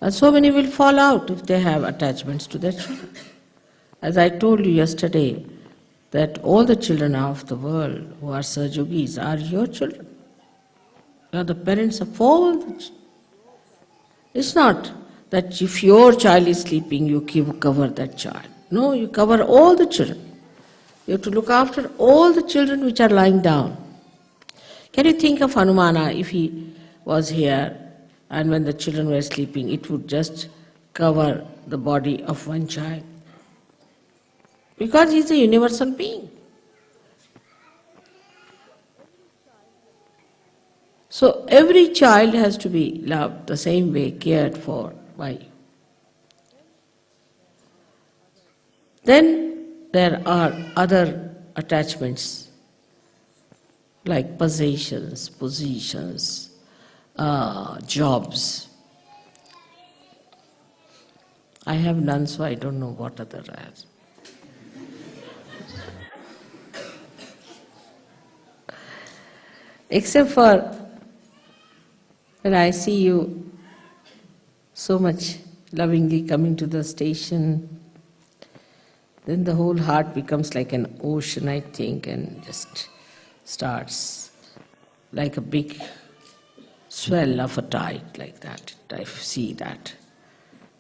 And so many will fall out if they have attachments to their children. As I told you yesterday, that all the children of the world who are Sahajogis are your children. You are the parents of all the children. It's not that if your child is sleeping, you cover that child. No, you cover all the children. You have to look after all the children which are lying down. Can you think of Hanumana if he was here and when the children were sleeping, it would just cover the body of one child? Because he is a universal being. So every child has to be loved the same way, cared for by you. Then there are other attachments like possessions, positions, jobs. I have none, so I don't know what other I have. Except for when I see you so much lovingly coming to the station, then the whole heart becomes like an ocean, I think, and just starts like a big swell of a tide, like that. I see that.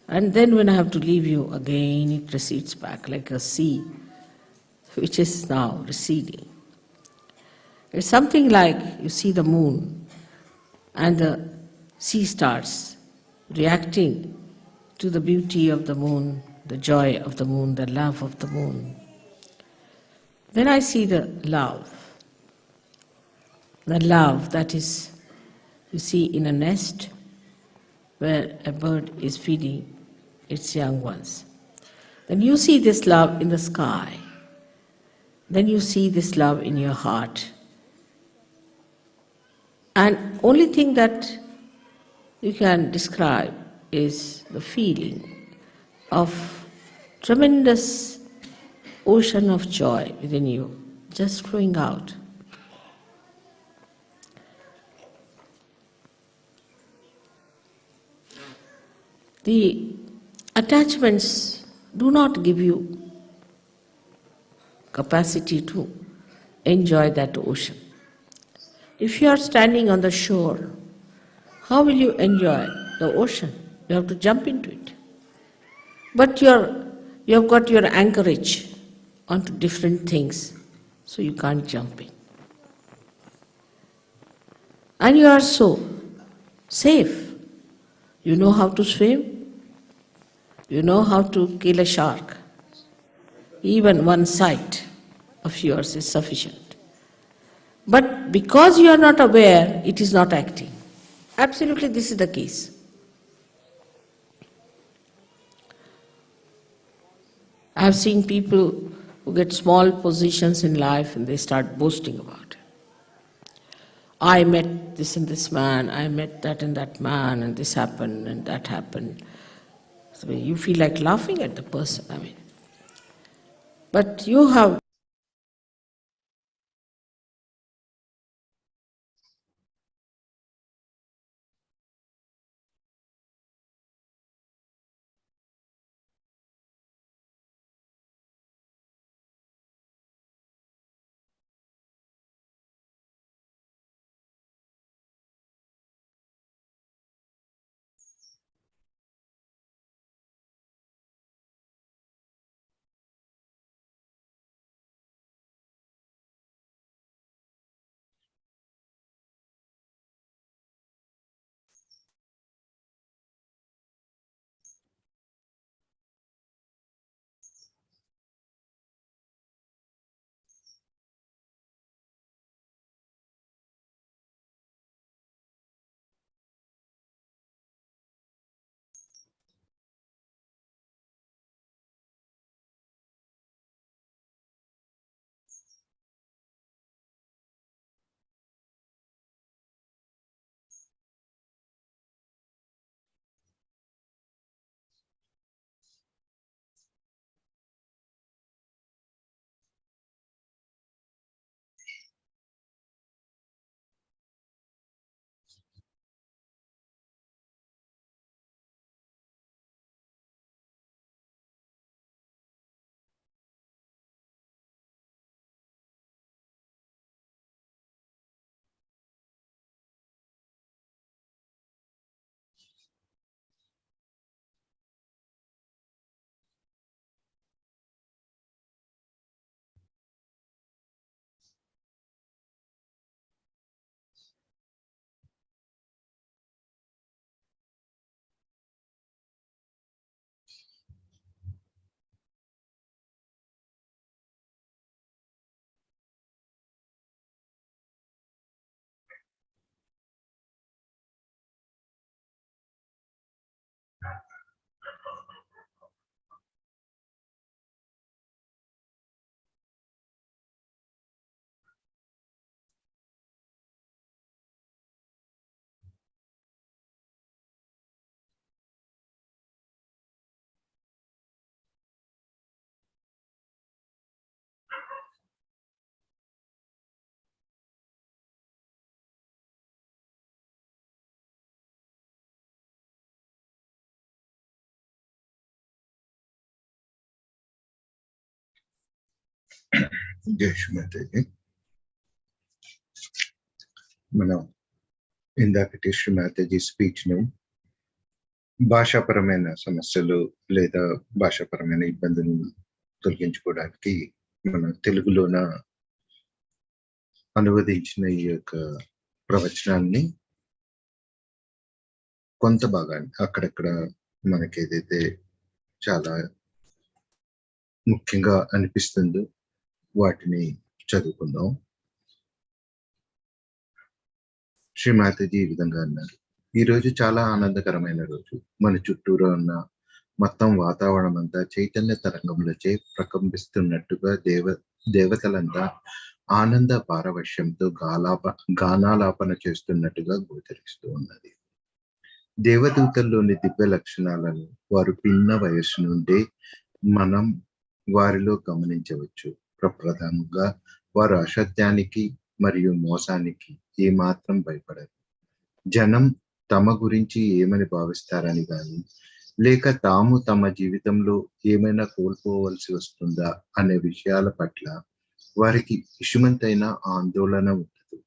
And then when I have to leave you, again it recedes back like a sea, which is now receding. It's something like you see the moon, and the sea starts reacting to the beauty of the moon, the joy of the moon, the love of the moon. Then I see the love that is, you see, in a nest where a bird is feeding its young ones. Then you see this love in the sky. Then you see this love in your heart. And only thing that you can describe is the feeling of tremendous ocean of joy within you, just flowing out. The attachments do not give you capacity to enjoy that ocean. If you are standing on the shore, how will you enjoy the ocean? You have to jump into it. But you have got your anchorage onto different things, so you can't jump in. And you are so safe. You know how to swim. You know how to kill a shark. Even one sight of yours is sufficient. But because you are not aware, it is not acting. Absolutely, this is the case. I have seen people who get small positions in life and they start boasting about it. I met this and this man, I met that and that man, and this happened and that happened. So you feel like laughing at the person, But you have జయశ్రీమాతజీ, మనం ఇందాకటి శ్రీమాతజీ speech ను భాషాపరమైన సమస్యలు లేదా భాషాపరమైన ఇబ్బందులను తొలగించుకోవడానికి మన తెలుగులోన అనువదించిన ఈ యొక్క ప్రవచనాన్ని కొంత భాగాన్ని అక్కడక్కడ మనకి ఏదైతే చాలా ముఖ్యంగా అనిపిస్తుందో వాటిని చదువుకుందాం. శ్రీమాతజీ ఈ విధంగా అన్నారు: ఈ రోజు చాలా ఆనందకరమైన రోజు. మన చుట్టూరా ఉన్న మొత్తం వాతావరణం అంతా చైతన్య తరంగములచే ప్రకంపిస్తున్నట్టుగా దేవతలంతా ఆనంద పారవశ్యంతో గానాలాపన చేస్తున్నట్టుగా గోచరిస్తూ ఉన్నది. దేవదూతల్లోని దివ్య లక్షణాలను వారు పిన్న వయస్సు నుండే మనం వారిలో గమనించవచ్చు. ప్రప్రథమంగా వారు అసత్యానికి మరియు మోసానికి ఏమాత్రం భయపడరు. జనం తమ గురించి ఏమని భావిస్తారని గాని, లేక తాము తమ జీవితంలో ఏమైనా కోల్పోవలసి వస్తుందా అనే విషయాల పట్ల వారికి ఇషుమంతైన ఆందోళన ఉండదు.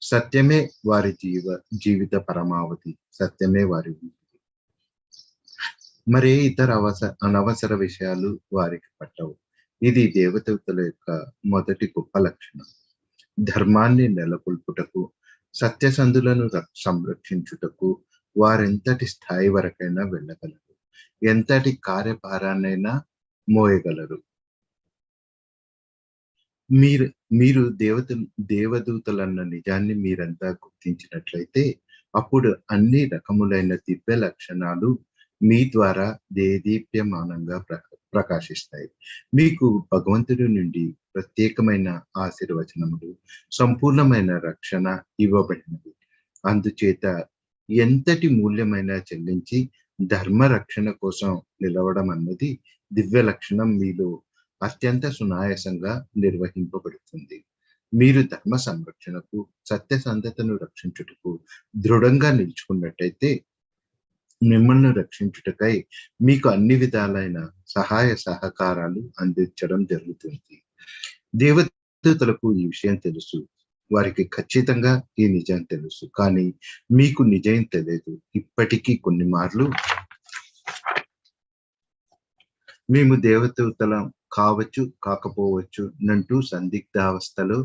సత్యమే వారి జీవిత పరమావధి, సత్యమే వారి మరే ఇతర అనవసర విషయాలు వారికి పట్టవు. ఇది దేవదూతల యొక్క మొదటి గొప్ప లక్షణం. ధర్మాన్ని నెలకొల్పుటకు, సత్యసంధులను సంరక్షించుటకు వారెంతటి స్థాయి వరకైనా వెళ్ళగలరు, ఎంతటి కార్యభారాన్నైనా మోయగలరు. మీరు దేవదూతలన్న నిజాన్ని మీరంతా గుర్తించినట్లయితే అప్పుడు అన్ని రకములైన దివ్య లక్షణాలు మీ ద్వారా దేదీప్యమానంగా ప్రకాశిస్తాయి. మీకు భగవంతుడి నుండి ప్రత్యేకమైన ఆశీర్వచనములు, సంపూర్ణమైన రక్షణ ఇవ్వబడినవి. అందుచేత ఎంతటి మూల్యమైనా చెల్లించి ధర్మ రక్షణ కోసం నిలవడం అన్నది దివ్య లక్షణం మీలో అత్యంత సునాయాసంగా నిర్వహింపబడుతుంది. మీరు ధర్మ సంరక్షణకు, సత్యసంధతను రక్షించుటకు దృఢంగా నిలుచుకున్నట్టయితే మిమ్మల్ని రక్షించుటకై మీకు అన్ని విధాలైన సహాయ సహకారాలు అందించడం జరుగుతుంది. దేవదూతలకు ఈ విషయం తెలుసు. వారికి ఖచ్చితంగా ఈ నిజం తెలుసు. కానీ మీకు నిజం తెలియదు. ఇప్పటికీ కొన్ని మార్లు మేము దేవదూతలం కావచ్చు, కాకపోవచ్చు నంటూ సందిగ్ధావస్థలో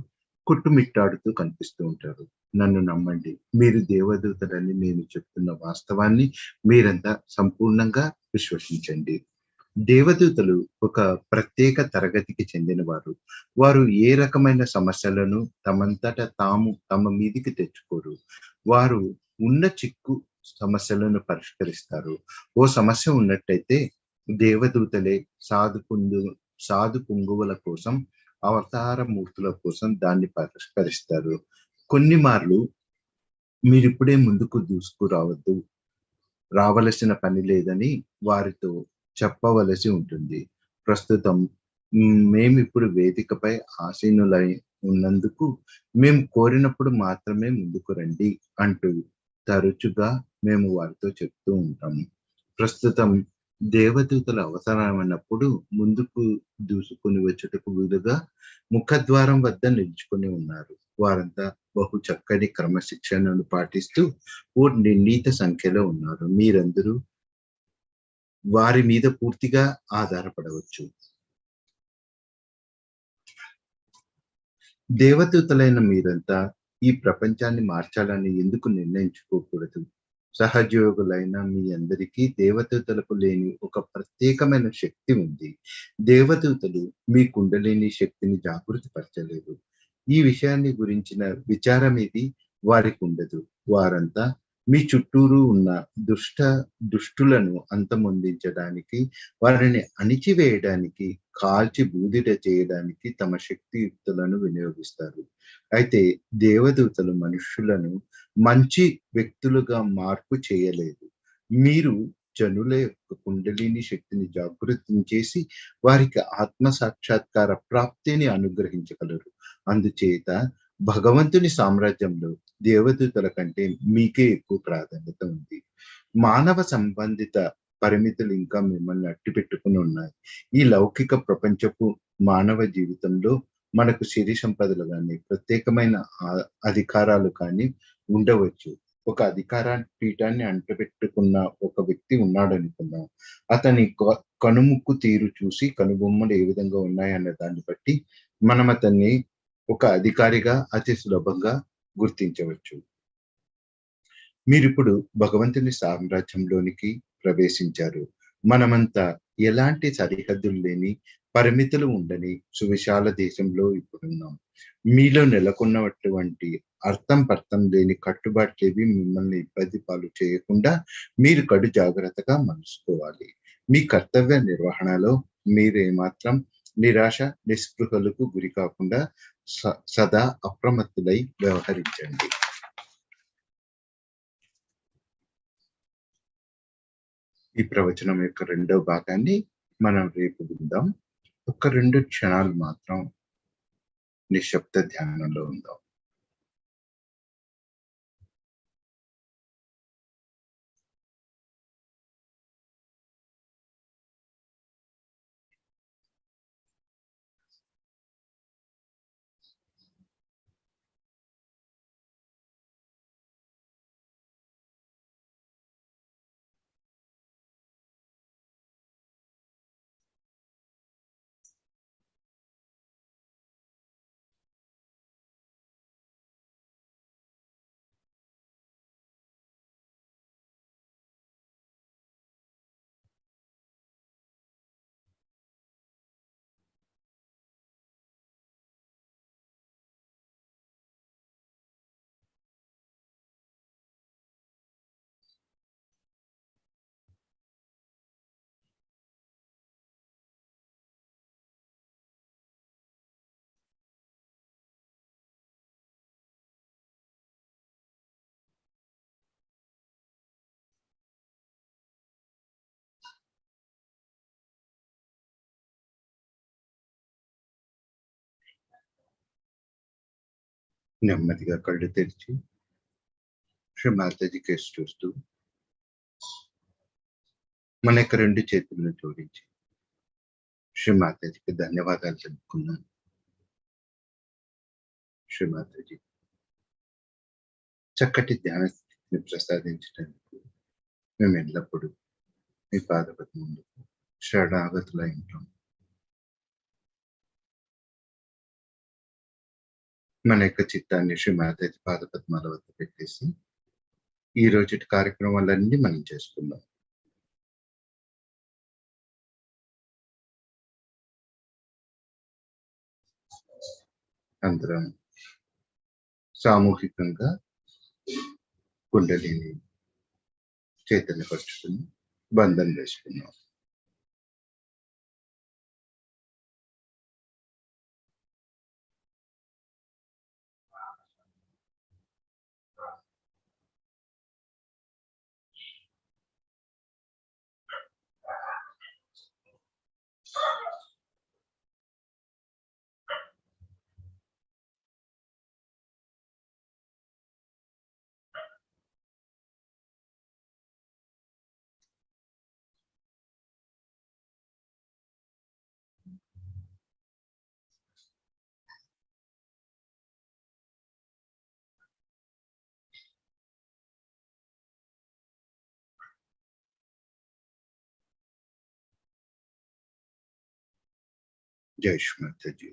కుట్టుమిట్టాడుతూ కనిపిస్తూ ఉంటారు. నన్ను నమ్మండి, మీరు దేవదూతలని నేను చెప్తున్న వాస్తవాన్ని మీరంతా సంపూర్ణంగా విశ్వసించండి. దేవదూతలు ఒక ప్రత్యేక తరగతికి చెందినవారు. వారు ఏ రకమైన సమస్యలను తమంతట తాము తమ మీదికి తెచ్చుకోరు. వారు ఉన్న చిక్కు సమస్యలను పరిష్కరిస్తారు. ఓ సమస్య ఉన్నట్టయితే దేవదూతలే సాధు పుంగువుల కోసం, అవతార మూర్తుల కోసం దాన్ని పరిష్కరిస్తారు. కొన్ని మార్లు మీరిప్పుడే ముందుకు రావలసిన పని లేదని వారితో చెప్పవలసి ఉంటుంది. ప్రస్తుతం మేమిప్పుడు వేదికపై ఆసీనులై ఉన్నందుకు మేము కోరినప్పుడు మాత్రమే ముందుకు రండి అంటూ తరచుగా మేము వారితో చెప్తూ ఉంటాము. ప్రస్తుతం దేవదూతల అవసరమైనప్పుడు ముందుకు దూసుకుని వచ్చుటకు వీలుగా ముఖద్వారం వద్ద నిలుచుకుని ఉన్నారు. వారంతా బహు చక్కని క్రమశిక్షణను పాటిస్తూ ఓ నిర్ణీత సంఖ్యలో ఉన్నారు. మీరందరూ వారి మీద పూర్తిగా ఆధారపడవచ్చు. దేవదూతలైన మీరంతా ఈ ప్రపంచాన్ని మార్చాలని ఎందుకు నిర్ణయించుకోకూడదు? సహజయోగులైన మీ అందరికీ దేవదూతలకు లేని ఒక ప్రత్యేకమైన శక్తి ఉంది. దేవదూతలు మీ కుండలిని శక్తిని జాగృతి పరచలేదు. ఈ విషయాన్ని గురించిన విచారం ఇది వారికి ఉండదు. వారంతా మీ చుట్టూరు ఉన్న దుష్టులను అంతమొందించడానికి, వారిని అణిచివేయడానికి, కాల్చి బూడిద చేయడానికి తమ శక్తియుక్తులను వినియోగిస్తారు. అయితే దేవదూతలు మనుష్యులను మంచి వ్యక్తులుగా మార్పు చేయలేదు. మీరు జనుల యొక్క కుండలిని శక్తిని జాగృతం చేసి వారికి ఆత్మ సాక్షాత్కార ప్రాప్తిని అనుగ్రహించగలరు. అందుచేత భగవంతుని సామ్రాజ్యంలో దేవదూతల కంటే మీకే ఎక్కువ ప్రాధాన్యత ఉంది. మానవ సంబంధిత పరిమితులు ఇంకా మిమ్మల్ని అట్టి పెట్టుకుని ఉన్నాయి. ఈ లౌకిక ప్రపంచపు మానవ జీవితంలో మనకు సిరి సంపదలు కానీ, ప్రత్యేకమైన అధికారాలు కానీ ఉండవచ్చు. ఒక అధికార పీఠాన్ని అంటపెట్టుకున్న ఒక వ్యక్తి ఉన్నాడు అనుకుందాం. అతని కనుముక్కు తీరు చూసి కనుబొమ్మలు ఏ విధంగా ఉన్నాయన్న దాన్ని బట్టి మనం అతన్ని ఒక అధికారిగా అతి సులభంగా గుర్తించవచ్చు. మీరిప్పుడు భగవంతుని సామ్రాజ్యంలోనికి ప్రవేశించారు. మనమంతా ఎలాంటి సరిహద్దులు లేని, పరిమితులు ఉండని సువిశాల దేశంలో ఇప్పుడున్నాం. మీలో నెలకొన్నటువంటి అర్థం పర్థం లేని కట్టుబాట్లేవి మిమ్మల్ని ఇబ్బంది పాలు చేయకుండా మీరు కడు జాగ్రత్తగా మలుచుకోవాలి. మీ కర్తవ్య నిర్వహణలో మీరు ఏమాత్రం నిరాశ నిస్పృహలకు గురి కాకుండా సదా అప్రమత్తులై వ్యవహరించండి. ఈ ప్రవచనం యొక్క రెండవ భాగాన్ని మనం రేపు విందాం. ఒక 2 క్షణాలు మాత్రం నిశ్శబ్ద ధ్యానంలో ఉందాం. నెమ్మదిగా కళ్ళు తెరిచి శ్రీ మాతాజీ కేసు చూస్తూ మన యొక్క 2 చేతులను జోడించి శ్రీ మాతాజీకి ధన్యవాదాలు తెలుపుకున్నాం. శ్రీ మాతాజీ చక్కటి ధ్యాన స్థితిని ప్రసాదించడానికి మేము ఎల్లప్పుడూ మీ పాదపద్మములకు శరణాగతులై ఉంటాం. మన యొక్క చిత్తాన్ని శ్రీ మాతాజీ పాదపద్మాల వద్ద పెట్టేసి ఈ రోజు కార్యక్రమాలన్నీ మనం చేసుకుందాం. అందరం సామూహికంగా కుండలిని చైతన్యపరుచుకుని బంధం వేసుకున్నాం. జై శ్రీ మాతాజీ.